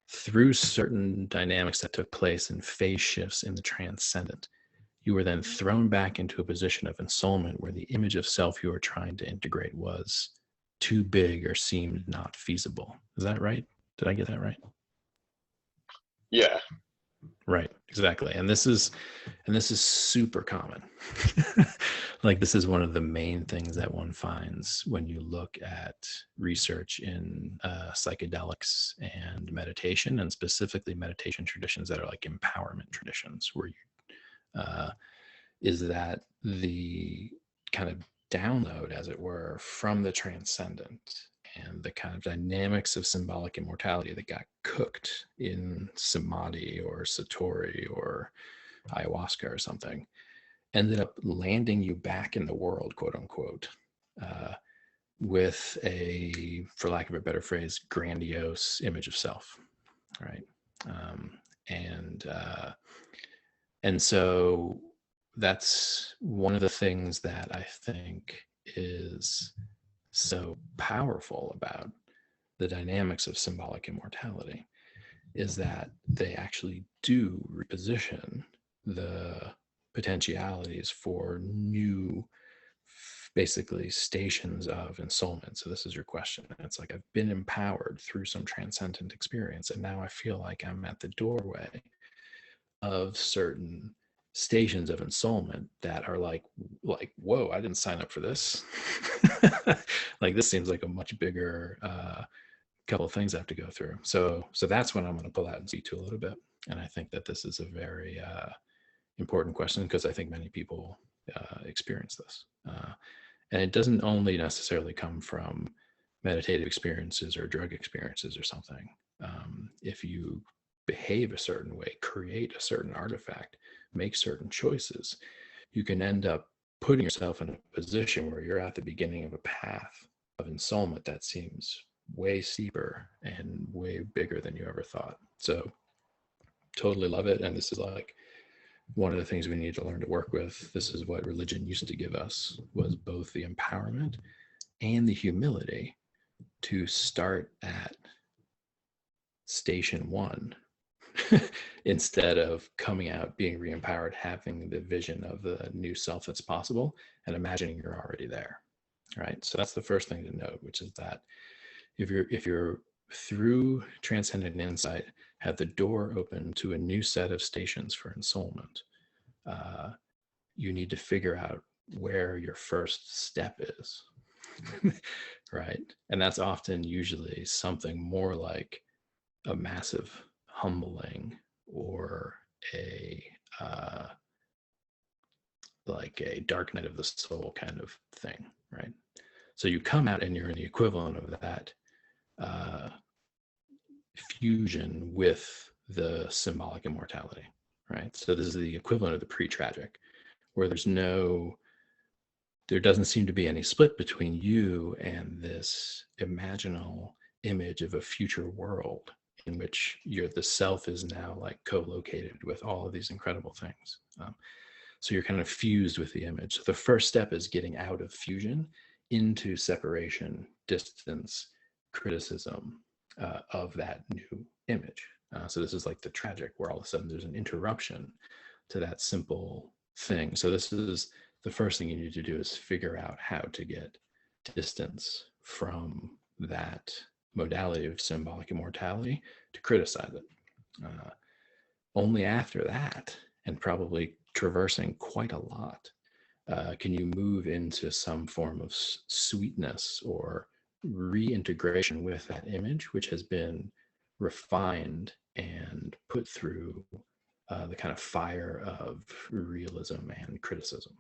through certain dynamics that took place in phase shifts in the transcendent, you were then thrown back into a position of ensoulment where the image of self you were trying to integrate was too big or seemed not feasible. Is that right? Did I get that right? Yeah. Right, exactly. And this is super common. Like, this is one of the main things that one finds when you look at research in psychedelics and meditation, and specifically meditation traditions that are like empowerment traditions, where you is that the kind of download, as it were, from the transcendent and the kind of dynamics of symbolic immortality that got cooked in samadhi or satori or ayahuasca or something, ended up landing you back in the world, quote unquote, with a, for lack of a better phrase, grandiose image of self, right? And so that's one of the things that I think is so powerful about the dynamics of symbolic immortality, is that they actually do reposition the potentialities for new, basically, stations of ensoulment. So this is your question. It's like, I've been empowered through some transcendent experience, and now I feel like I'm at the doorway of certain stations of ensoulment that are like, whoa, I didn't sign up for this. Like, this seems like a much bigger couple of things I have to go through. So that's when I'm going to pull out and speak to a little bit. And I think that this is a very important question, because I think many people experience this. And it doesn't only necessarily come from meditative experiences or drug experiences or something. If you behave a certain way, create a certain artifact, make certain choices, you can end up putting yourself in a position where you're at the beginning of a path of ensoulment that seems way steeper and way bigger than you ever thought. So totally love it. And this is like one of the things we need to learn to work with. This is what religion used to give us, was both the empowerment and the humility to start at station one instead of coming out, being re-empowered, having the vision of the new self that's possible, and imagining you're already there, right? So that's the first thing to note, which is that if you're through transcendent insight, have the door open to a new set of stations for ensoulment, you need to figure out where your first step is, right? And that's often usually something more like a massive humbling or a like a dark night of the soul kind of thing, right? So you come out and you're in the equivalent of that fusion with the symbolic immortality, right? So this is the equivalent of the pre-tragic, where there doesn't seem to be any split between you and this imaginal image of a future world in which the self is now like co-located with all of these incredible things. So you're kind of fused with the image. So the first step is getting out of fusion into separation, distance, criticism of that new image. So this is like the tragic, where all of a sudden there's an interruption to that simple thing. So this is the first thing you need to do, is figure out how to get distance from that modality of symbolic immortality to criticize it. Only after that, and probably traversing quite a lot, can you move into some form of sweetness or reintegration with that image, which has been refined and put through the kind of fire of realism and criticism.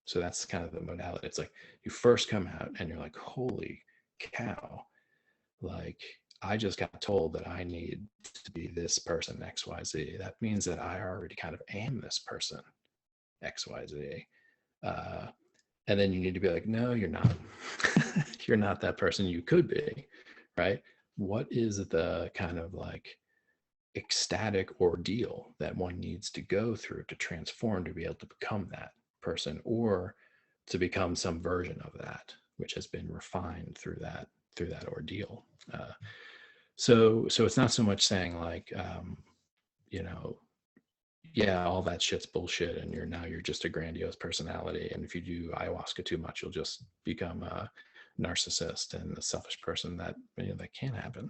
So that's kind of the modality. It's like you first come out and you're like, holy cow, like I just got told that I need to be this person, XYZ. That means that I already kind of am this person, XYZ. And then you need to be like, no, you're not. You're not that person you could be, right? What is the kind of like ecstatic ordeal that one needs to go through to transform to be able to become that person, or to become some version of that which has been refined through that ordeal? So it's not so much saying like yeah, all that shit's bullshit and you're just a grandiose personality, and if you do ayahuasca too much you'll just become a narcissist and a selfish person. That that can happen.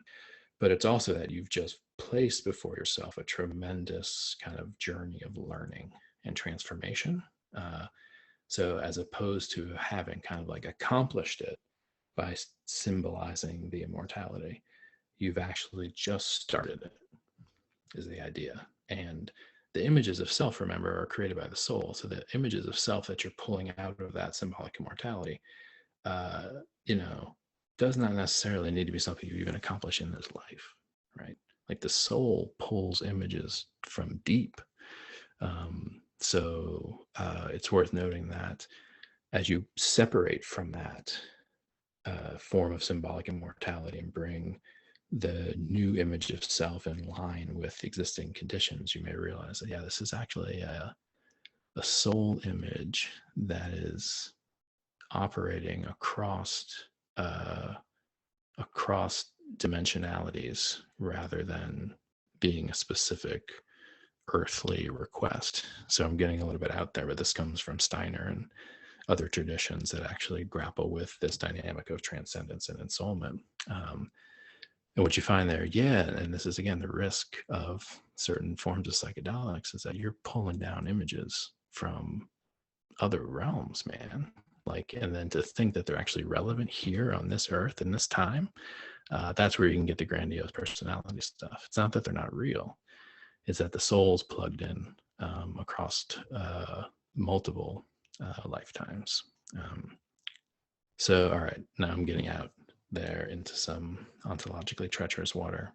But it's also that you've just placed before yourself a tremendous kind of journey of learning and transformation. So as opposed to having kind of like accomplished it by symbolizing the immortality, you've actually just started it, is the idea. And the images of self, remember, are created by the soul. So the images of self that you're pulling out of that symbolic immortality, you know, does not necessarily need to be something you even accomplish in this life, right? Like the soul pulls images from deep. So it's worth noting that as you separate from that form of symbolic immortality and bring the new image of self in line with existing conditions, you may realize that, yeah, this is actually a soul image that is operating across dimensionalities rather than being a specific earthly request. So I'm getting a little bit out there, but this comes from Steiner and other traditions that actually grapple with this dynamic of transcendence and ensoulment. And what you find there, yeah, and this is again the risk of certain forms of psychedelics, is that you're pulling down images from other realms, man. Like, and then to think that they're actually relevant here on this earth in this time, that's where you can get the grandiose personality stuff. It's not that they're not real, it's that the soul's plugged in across multiple lifetimes. So, all right, now I'm getting out there into some ontologically treacherous water.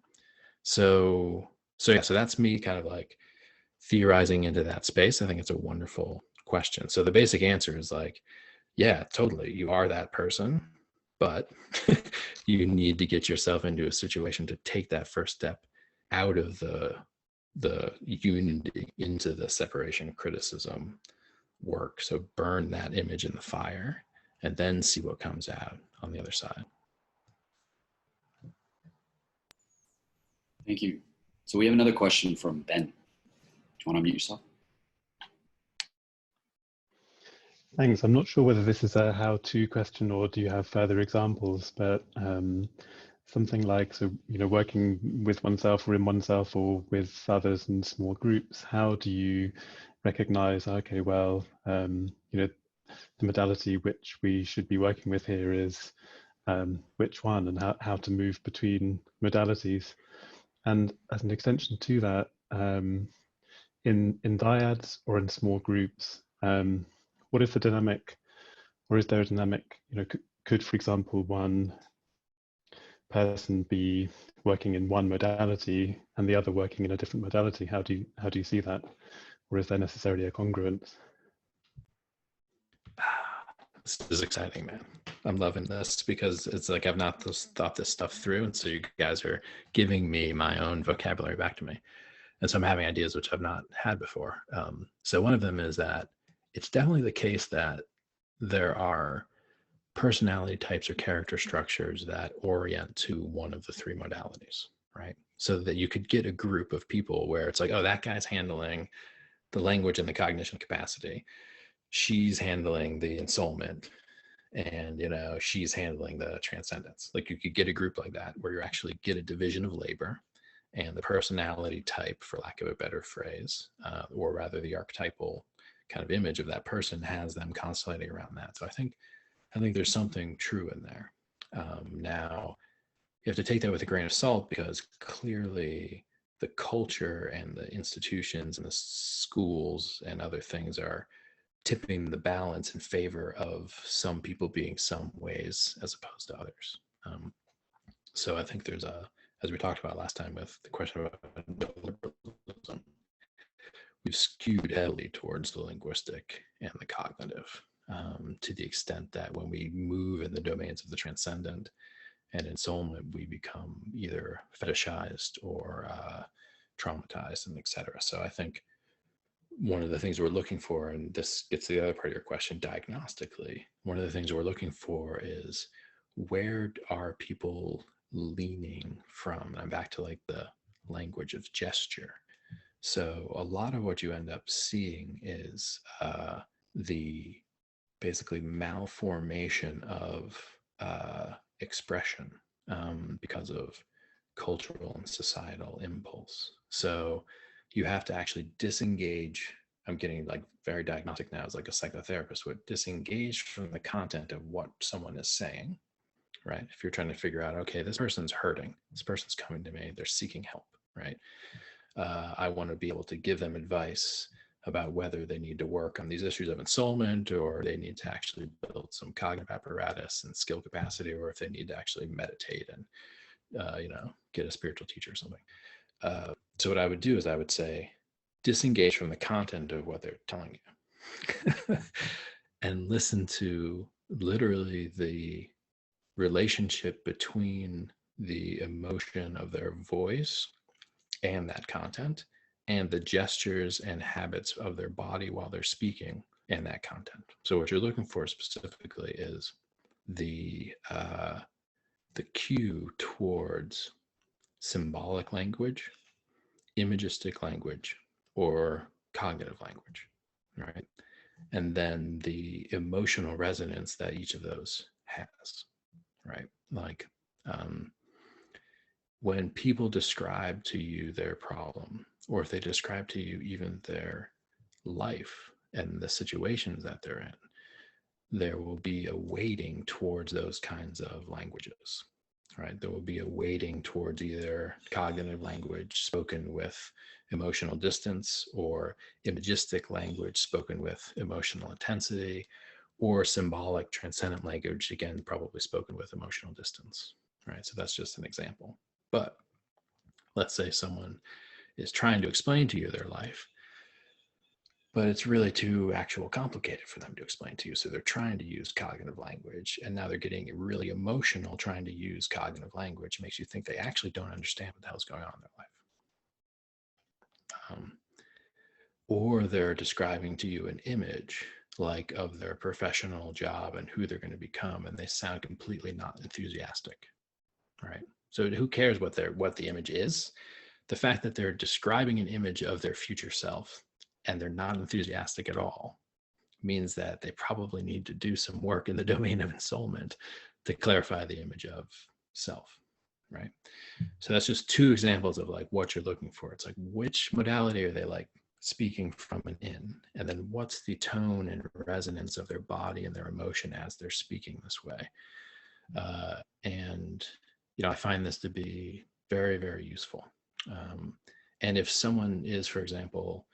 So that's me kind of like theorizing into that space. I think it's a wonderful question. So the basic answer is like, yeah, totally, you are that person, but you need to get yourself into a situation to take that first step out of the unity into the separation criticism work. So burn that image in the fire and then see what comes out on the other side. Thank you. So we have another question from Ben. Do you want to unmute yourself? Thanks. I'm not sure whether this is a how-to question or do you have further examples, but something like, so, you know, working with oneself or in oneself or with others in small groups, how do you recognize, okay, well, you know, the modality which we should be working with here is which one, and how to move between modalities. And as an extension to that, in dyads or in small groups, what is the dynamic, or is there a dynamic? You know, could for example, one person be working in one modality and the other working in a different modality? How do you see that, or is there necessarily a congruence? This is exciting, man. I'm loving this because it's like I've not thought this stuff through, and so you guys are giving me my own vocabulary back to me, and so I'm having ideas which I've not had before. So one of them is that it's definitely the case that there are personality types or character structures that orient to one of the three modalities, right? So that you could get a group of people where it's like, oh, that guy's handling the language and the cognition capacity, she's handling the ensoulment, and you know, she's handling the transcendence. Like you could get a group like that where you actually get a division of labor, and the personality type, for lack of a better phrase, or rather the archetypal kind of image of that person, has them constellating around that. So I think there's something true in there. Now, you have to take that with a grain of salt, because clearly the culture and the institutions and the schools and other things are tipping the balance in favor of some people being some ways as opposed to others. So I think there's as we talked about last time with the question about liberalism, we've skewed heavily towards the linguistic and the cognitive, to the extent that when we move in the domains of the transcendent and ensoulment, we become either fetishized or traumatized, and etc. So I think one of the things we're looking for, and this gets to the other part of your question, diagnostically, one of the things we're looking for is, where are people leaning from? And I'm back to like the language of gesture. So a lot of what you end up seeing is the basically malformation of expression because of cultural and societal impulse. So you have to actually disengage. I'm getting like very diagnostic now, as like a psychotherapist would disengage from the content of what someone is saying, right? If you're trying to figure out, okay, this person's hurting, this person's coming to me, they're seeking help, right? I want to be able to give them advice about whether they need to work on these issues of ensoulment, or they need to actually build some cognitive apparatus and skill capacity, or if they need to actually meditate and get a spiritual teacher or something. So what I would do is I would say, disengage from the content of what they're telling you and listen to literally the relationship between the emotion of their voice and that content, and the gestures and habits of their body while they're speaking and that content. So what you're looking for specifically is the cue towards symbolic language, imagistic language, or cognitive language, right? And then the emotional resonance that each of those has, right? Like when people describe to you their problem, or if they describe to you even their life and the situations that they're in, there will be a weighting towards those kinds of languages, right? There will be a weighting towards either cognitive language spoken with emotional distance, or imagistic language spoken with emotional intensity, or symbolic transcendent language, again, probably spoken with emotional distance, right? So that's just an example. But let's say someone is trying to explain to you their life, but it's really too complicated for them to explain to you. So they're trying to use cognitive language, and now they're getting really emotional trying to use cognitive language. It makes you think they actually don't understand what the hell's going on in their life. Or they're describing to you an image like of their professional job and who they're going to become, and they sound completely not enthusiastic, right? So who cares what the image is? The fact that they're describing an image of their future self and they're not enthusiastic at all means that they probably need to do some work in the domain of ensoulment to clarify the image of self, right? So that's just two examples of like what you're looking for. It's like, which modality are they like speaking from and in, and then what's the tone and resonance of their body and their emotion as they're speaking this way. And I find this to be very, very useful. And if someone is, for example,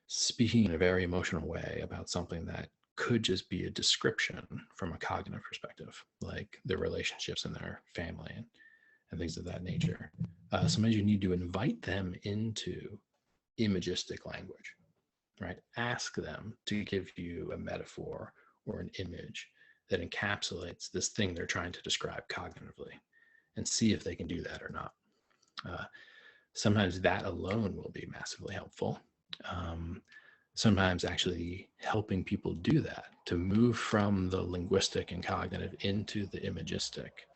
speaking in a very emotional way about something that could just be a description from a cognitive perspective, like their relationships and their family and things of that nature, sometimes you need to invite them into imagistic language, right? Ask them to give you a metaphor or an image that encapsulates this thing they're trying to describe cognitively, and see if they can do that or not. Sometimes that alone will be massively helpful. Sometimes actually helping people do that, to move from the linguistic and cognitive into the imagistic,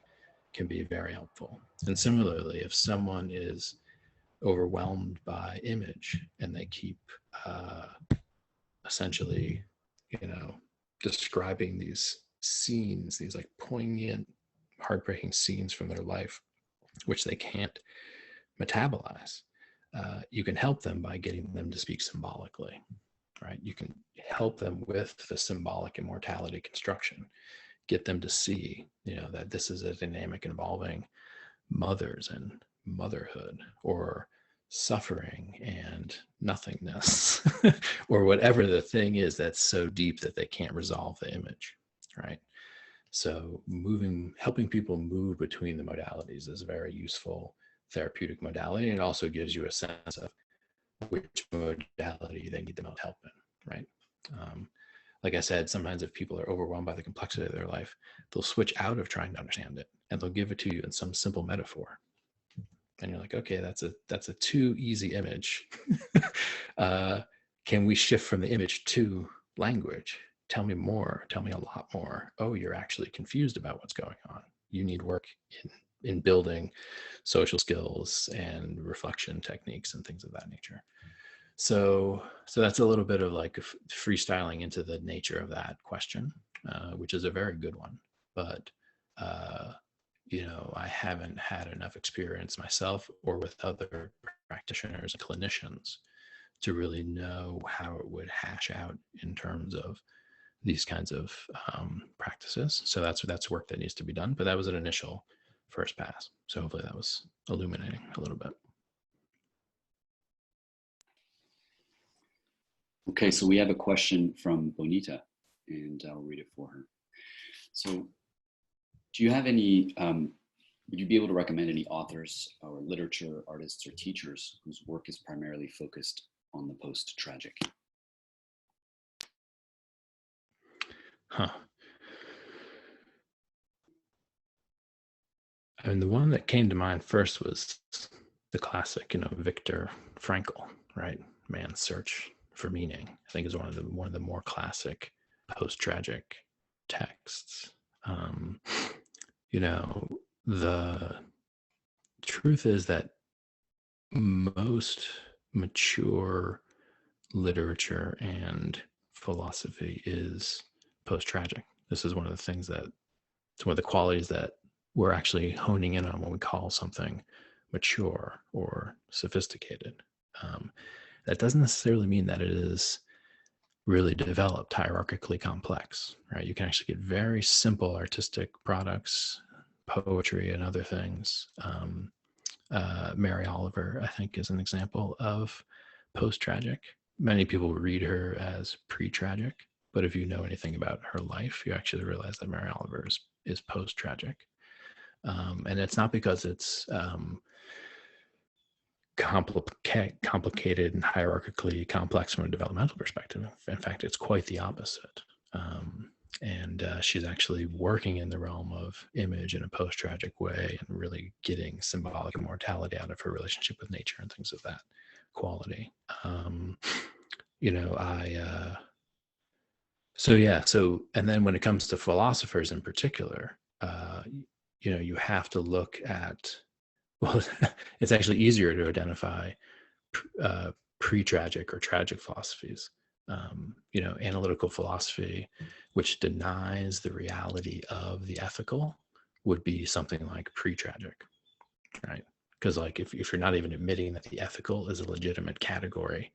can be very helpful. And similarly, if someone is overwhelmed by image and they keep essentially, describing these scenes, these like poignant, heartbreaking scenes from their life, which they can't metabolize, you can help them by getting them to speak symbolically, right? You can help them with the symbolic immortality construction, get them to see, that this is a dynamic involving mothers and motherhood, or suffering and nothingness, or whatever the thing is that's so deep that they can't resolve the image, right? So helping people move between the modalities is a very useful therapeutic modality, and it also gives you a sense of which modality they need the most help in, right? Like I said, sometimes if people are overwhelmed by the complexity of their life, they'll switch out of trying to understand it, and they'll give it to you in some simple metaphor. And you're like, okay, that's a too easy image. Can we shift from the image to language? Tell me more. Tell me a lot more. Oh, you're actually confused about what's going on. You need work in building social skills and reflection techniques and things of that nature. So that's a little bit of like freestyling into the nature of that question, which is a very good one. But I haven't had enough experience myself or with other practitioners and clinicians to really know how it would hash out in terms of these kinds of practices. So that's work that needs to be done. But that was an initial first pass. So hopefully that was illuminating a little bit. Okay, so we have a question from Bonita, and I'll read it for her. So, do you have any, would you be able to recommend any authors or literature, artists, or teachers whose work is primarily focused on the post-tragic? Huh. I mean, the one that came to mind first was the classic, Viktor Frankl, right? Man's Search for Meaning. I think is one of the more classic post-tragic texts. The truth is that most mature literature and philosophy is post-tragic. This is one of the things that, it's one of the qualities that we're actually honing in on when we call something mature or sophisticated. That doesn't necessarily mean that it is really developed, hierarchically complex, right? You can actually get very simple artistic products, poetry and other things. Mary Oliver, I think, is an example of post-tragic. Many people read her as pre-tragic, but if you know anything about her life, you actually realize that Mary Oliver is post-tragic. And it's not because it's complicated and hierarchically complex from a developmental perspective. In fact, it's quite the opposite. And she's actually working in the realm of image in a post-tragic way and really getting symbolic immortality out of her relationship with nature and things of that quality. And then when it comes to philosophers in particular, you have to look at, well, it's actually easier to identify pre-tragic or tragic philosophies. Analytical philosophy, which denies the reality of the ethical, would be something like pre-tragic, right? Because like if you're not even admitting that the ethical is a legitimate category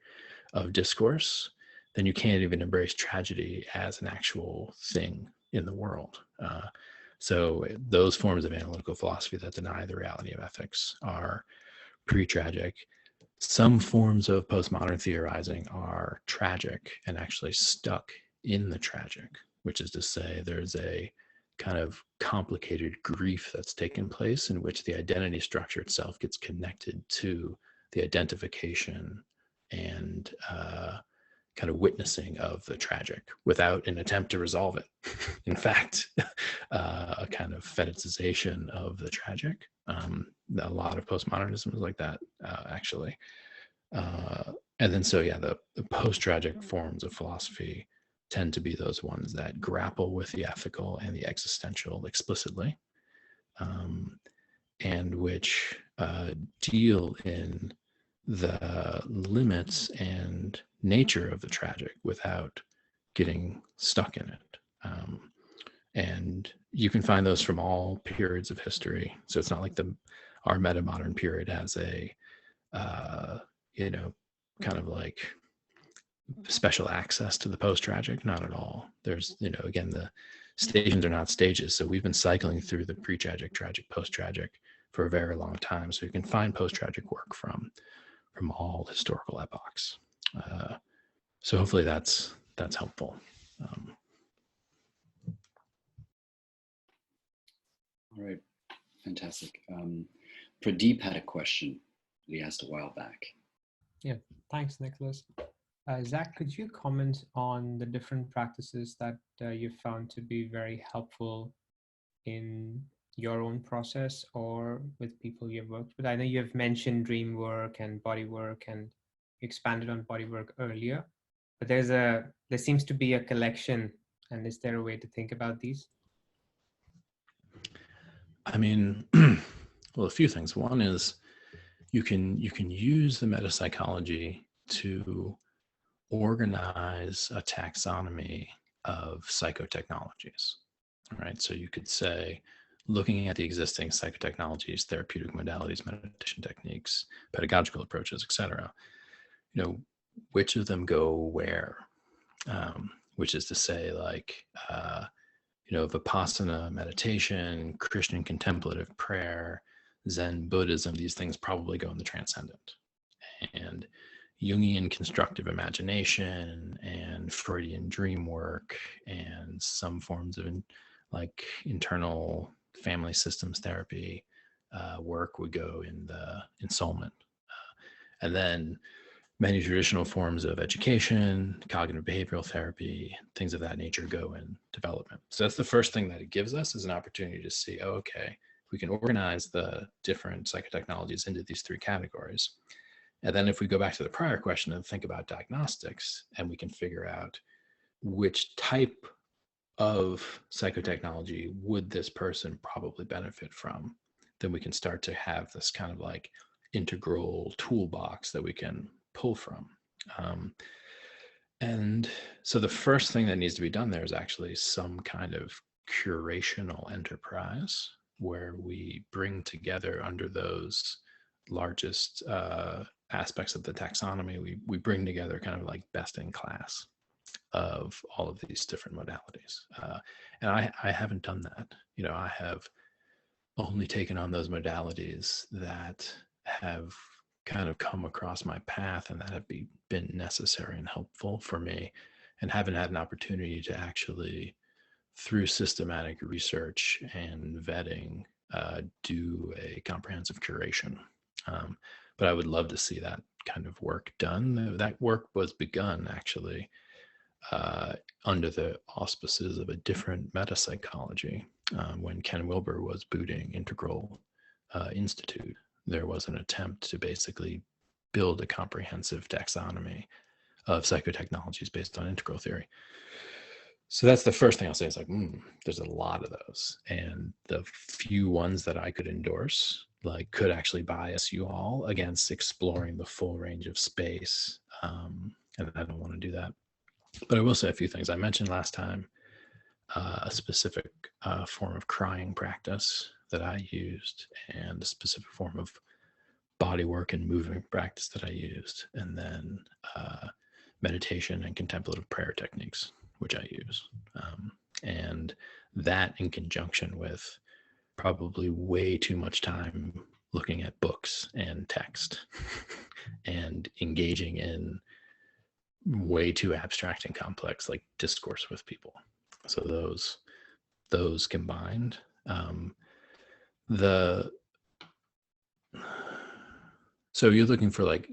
of discourse, then you can't even embrace tragedy as an actual thing in the world. So those forms of analytical philosophy that deny the reality of ethics are pre-tragic. Some forms of postmodern theorizing are tragic and actually stuck in the tragic, which is to say there's a kind of complicated grief that's taken place in which the identity structure itself gets connected to the identification and kind of witnessing of the tragic without an attempt to resolve it. In fact, a kind of fetishization of the tragic. A lot of postmodernism is like that, actually. And then the post-tragic forms of philosophy tend to be those ones that grapple with the ethical and the existential explicitly, and which deal in the limits and nature of the tragic without getting stuck in it. And you can find those from all periods of history. So it's not like our metamodern period has a, kind of like special access to the post-tragic. Not at all. There's, again, the stations are not stages. So we've been cycling through the pre-tragic, tragic, post-tragic for a very long time. So you can find post-tragic work from all historical epochs. So hopefully that's helpful. All right, fantastic. Pradeep had a question that he asked a while back. Yeah, thanks, Nicholas. Zach, could you comment on the different practices that you've found to be very helpful in your own process or with people you've worked with? I know you've mentioned dream work and body work, and you expanded on body work earlier, but there seems to be a collection. And is there a way to think about these? I mean, well, a few things. One is you can use the metapsychology to organize a taxonomy of psychotechnologies, right? So you could say, looking at the existing psychotechnologies, therapeutic modalities, meditation techniques, pedagogical approaches, etc., which of them go where? Which is to say, like, Vipassana meditation, Christian contemplative prayer, Zen Buddhism, these things probably go in the transcendent. And, Jungian constructive imagination and Freudian dream work and some forms of like internal family systems therapy work would go in the ensoulment. And then many traditional forms of education, cognitive behavioral therapy, things of that nature go in development. So that's the first thing that it gives us, is an opportunity to see, oh, okay, we can organize the different psychotechnologies into these three categories. And then if we go back to the prior question and think about diagnostics, and we can figure out which type of psychotechnology would this person probably benefit from, then we can start to have this kind of like integral toolbox that we can pull from. And so the first thing that needs to be done there is actually some kind of curational enterprise where we bring together under those largest aspects of the taxonomy, we bring together kind of like best in class of all of these different modalities. And I haven't done that. You know, I have only taken on those modalities that have kind of come across my path and that have been necessary and helpful for me, and haven't had an opportunity to actually, through systematic research and vetting, do a comprehensive curation. But I would love to see that kind of work done. That work was begun actually under the auspices of a different metapsychology. When Ken Wilber was booting Integral Institute, there was an attempt to basically build a comprehensive taxonomy of psychotechnologies based on integral theory. So that's the first thing I'll say is like, there's a lot of those. And the few ones that I could endorse, like, could actually bias you all against exploring the full range of space. And I don't want to do that. But I will say a few things. I mentioned last time a specific form of crying practice that I used, and a specific form of body work and movement practice that I used, and then meditation and contemplative prayer techniques, which I use. And that, in conjunction with probably way too much time looking at books and text and engaging in way too abstract and complex like discourse with people. So those combined, so you're looking for, like,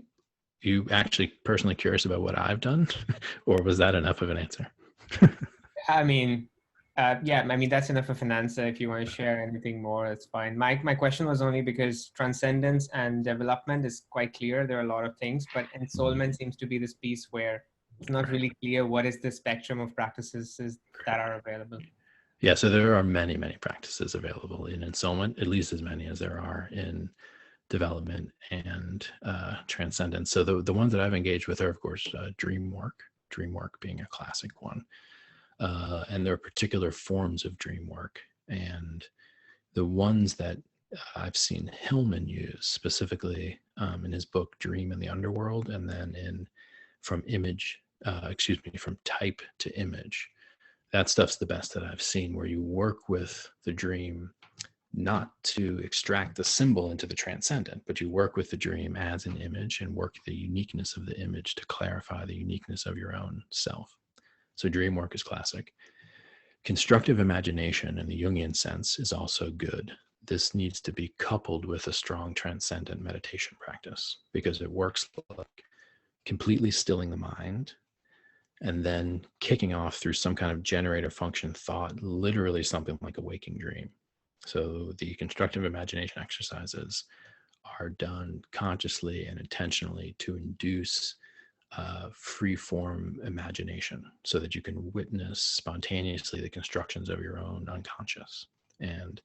you actually personally curious about what I've done, or was that enough of an answer? I mean, yeah, I mean, that's enough of an answer. If you want to share anything more, that's fine. My question was only because transcendence and development is quite clear. There are a lot of things, but ensoulment seems to be this piece where it's not really clear what is the spectrum of practices that are available. Yeah, so there are many, many practices available in ensoulment, at least as many as there are in development and transcendence. So the ones that I've engaged with are, of course, dream work being a classic one. And there are particular forms of dream work. And the ones that I've seen Hillman use specifically in his book, Dream in the Underworld, and then from type to image. That stuff's the best that I've seen, where you work with the dream not to extract the symbol into the transcendent, but you work with the dream as an image and work the uniqueness of the image to clarify the uniqueness of your own self. So dream work is classic. Constructive imagination in the Jungian sense is also good. This needs to be coupled with a strong transcendent meditation practice, because it works like completely stilling the mind and then kicking off through some kind of generator function thought, literally something like a waking dream. So the constructive imagination exercises are done consciously and intentionally to induce free-form imagination, so that you can witness spontaneously the constructions of your own unconscious. And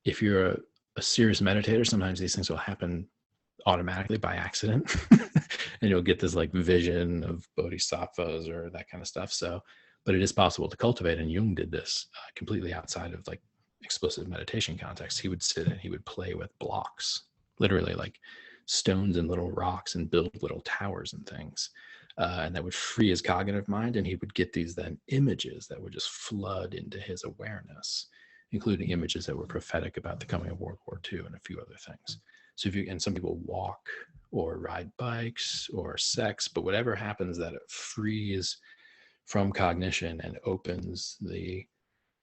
if you're a serious meditator, sometimes these things will happen automatically by accident and you'll get this like vision of bodhisattvas or that kind of stuff. So, but it is possible to cultivate, and Jung did this completely outside of like explicit meditation context. He would sit and he would play with blocks, literally like stones and little rocks, and build little towers and things. And that would free his cognitive mind, and he would get these then images that would just flood into his awareness, including images that were prophetic about the coming of World War II and a few other things. So if you, and some people walk or ride bikes or sex, but whatever happens that it frees from cognition and opens the,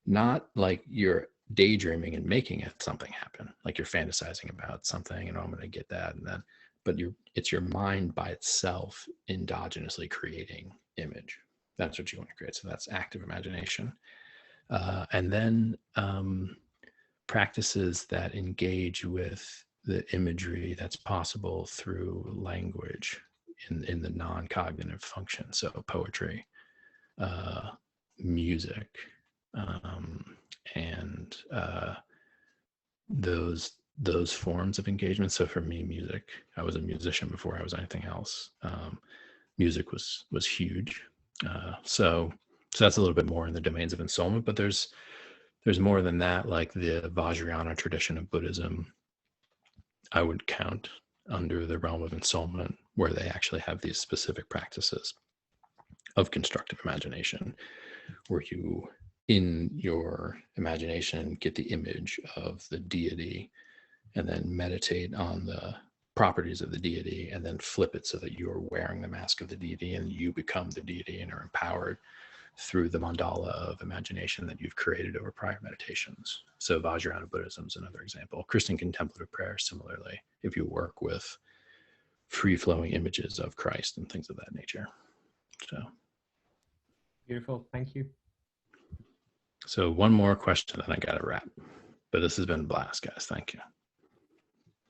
not like you're daydreaming and making it something happen, like you're fantasizing about something and, oh, I'm going to get that and then, but it's your mind by itself endogenously creating image. That's what you want to create. So that's active imagination. And then practices that engage with the imagery that's possible through language in the non-cognitive function. So poetry, music, and those forms of engagement. So for me, music, I was a musician before I was anything else. Music was huge. So that's a little bit more in the domains of ensoulment, but there's more than that. Like the Vajrayana tradition of Buddhism, I would count under the realm of ensoulment, where they actually have these specific practices of constructive imagination, where you, in your imagination, get the image of the deity and then meditate on the properties of the deity and then flip it so that you're wearing the mask of the deity and you become the deity and are empowered through the mandala of imagination that you've created over prior meditations. So Vajrayana Buddhism is another example. Christian contemplative prayer, similarly, if you work with free-flowing images of Christ and things of that nature. So beautiful. Thank you. So one more question and I got to wrap, but this has been a blast, guys. Thank you.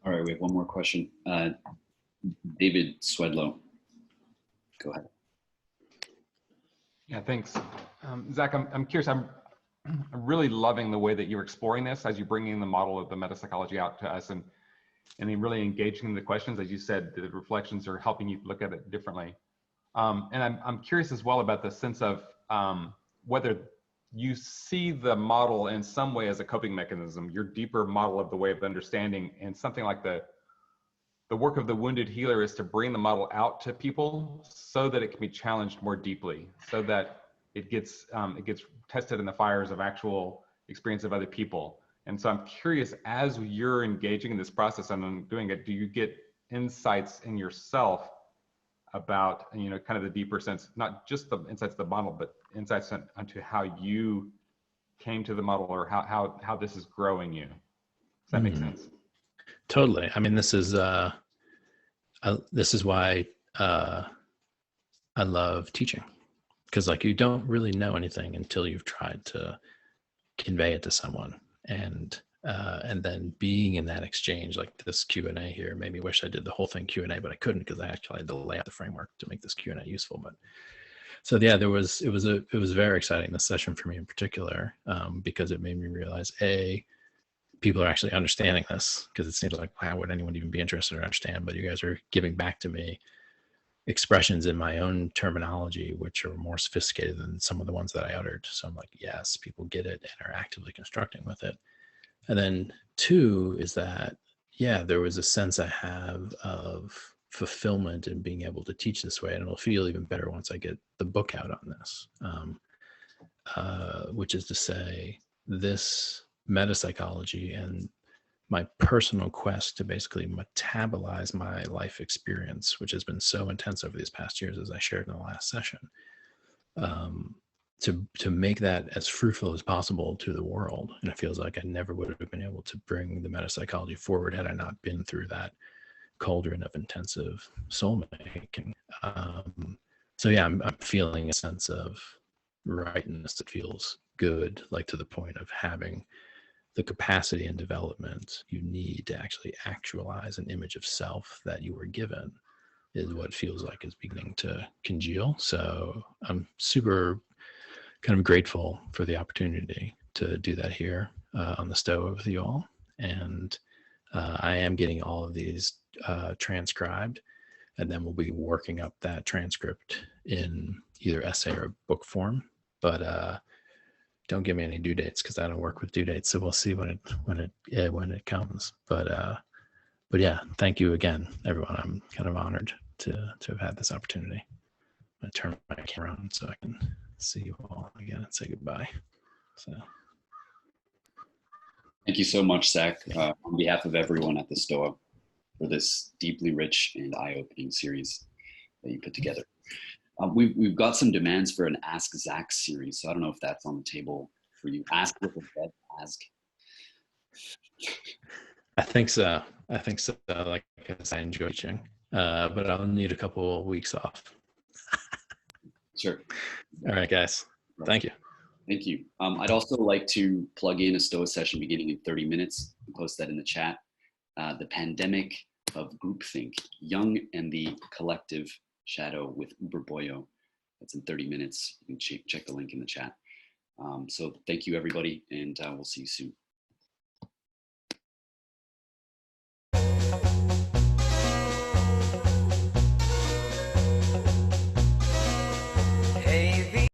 All right, we have one more question. David Swedlow, go ahead. Yeah, thanks. Zach, I'm curious, I'm really loving the way that you're exploring this as you're bringing the model of the metapsychology out to us and then really engaging in the questions. As you said, the reflections are helping you look at it differently. And I'm curious as well about the sense of whether you see the model in some way as a coping mechanism, your deeper model of the way of understanding, and something like the work of the wounded healer is to bring the model out to people so that it can be challenged more deeply, so that it gets tested in the fires of actual experience of other people. And so I'm curious, as you're engaging in this process and doing it, do you get insights in yourself about, you know, kind of the deeper sense, not just the insights of the model, but insights onto how you came to the model, or how this is growing you? Does that make sense? Totally. I mean, this is why I love teaching, because like you don't really know anything until you've tried to convey it to someone, and then being in that exchange, like this Q&A here, made me wish I did the whole thing Q&A, but I couldn't because I actually had to lay out the framework to make this Q&A useful. But so yeah, it was very exciting, this session for me in particular, because it made me realize, people are actually understanding this, because it seems like, how would anyone even be interested or understand? But you guys are giving back to me expressions in my own terminology, which are more sophisticated than some of the ones that I uttered. So I'm like, yes, people get it and are actively constructing with it. And then two is that, yeah, there was a sense I have of fulfillment in being able to teach this way. And it'll feel even better once I get the book out on this, which is to say, this metapsychology and my personal quest to basically metabolize my life experience, which has been so intense over these past years, as I shared in the last session, to make that as fruitful as possible to the world. And it feels like I never would have been able to bring the metapsychology forward had I not been through that cauldron of intensive soul making. So yeah, I'm feeling a sense of rightness that feels good, like to the point of having the capacity and development you need to actually actualize an image of self that you were given, is what feels like is beginning to congeal. So I'm super kind of grateful for the opportunity to do that here on the Stoa with you all. And I am getting all of these transcribed, and then we'll be working up that transcript in either essay or book form. But don't give me any due dates, because I don't work with due dates. So we'll see when it comes. But yeah, thank you again, everyone. I'm kind of honored to have had this opportunity. I'm gonna turn my camera on so I can see you all again and say goodbye. So thank you so much, Zach. On behalf of everyone at the Stoa, for this deeply rich and eye-opening series that you put together. We've got some demands for an Ask Zak series, so I don't know if that's on the table for you. Ask with a Z, ask. I think so. Like I enjoy teaching, but I'll need a couple of weeks off. Sure. All right, guys. Thank you. Thank you. I'd also like to plug in a Stoa session beginning in 30 minutes. I'll post that in the chat. The Pandemic of Groupthink, Young and the Collective Shadow with Uber Boyo. That's in 30 minutes. You can check the link in the chat. So thank you, everybody, and we'll see you soon.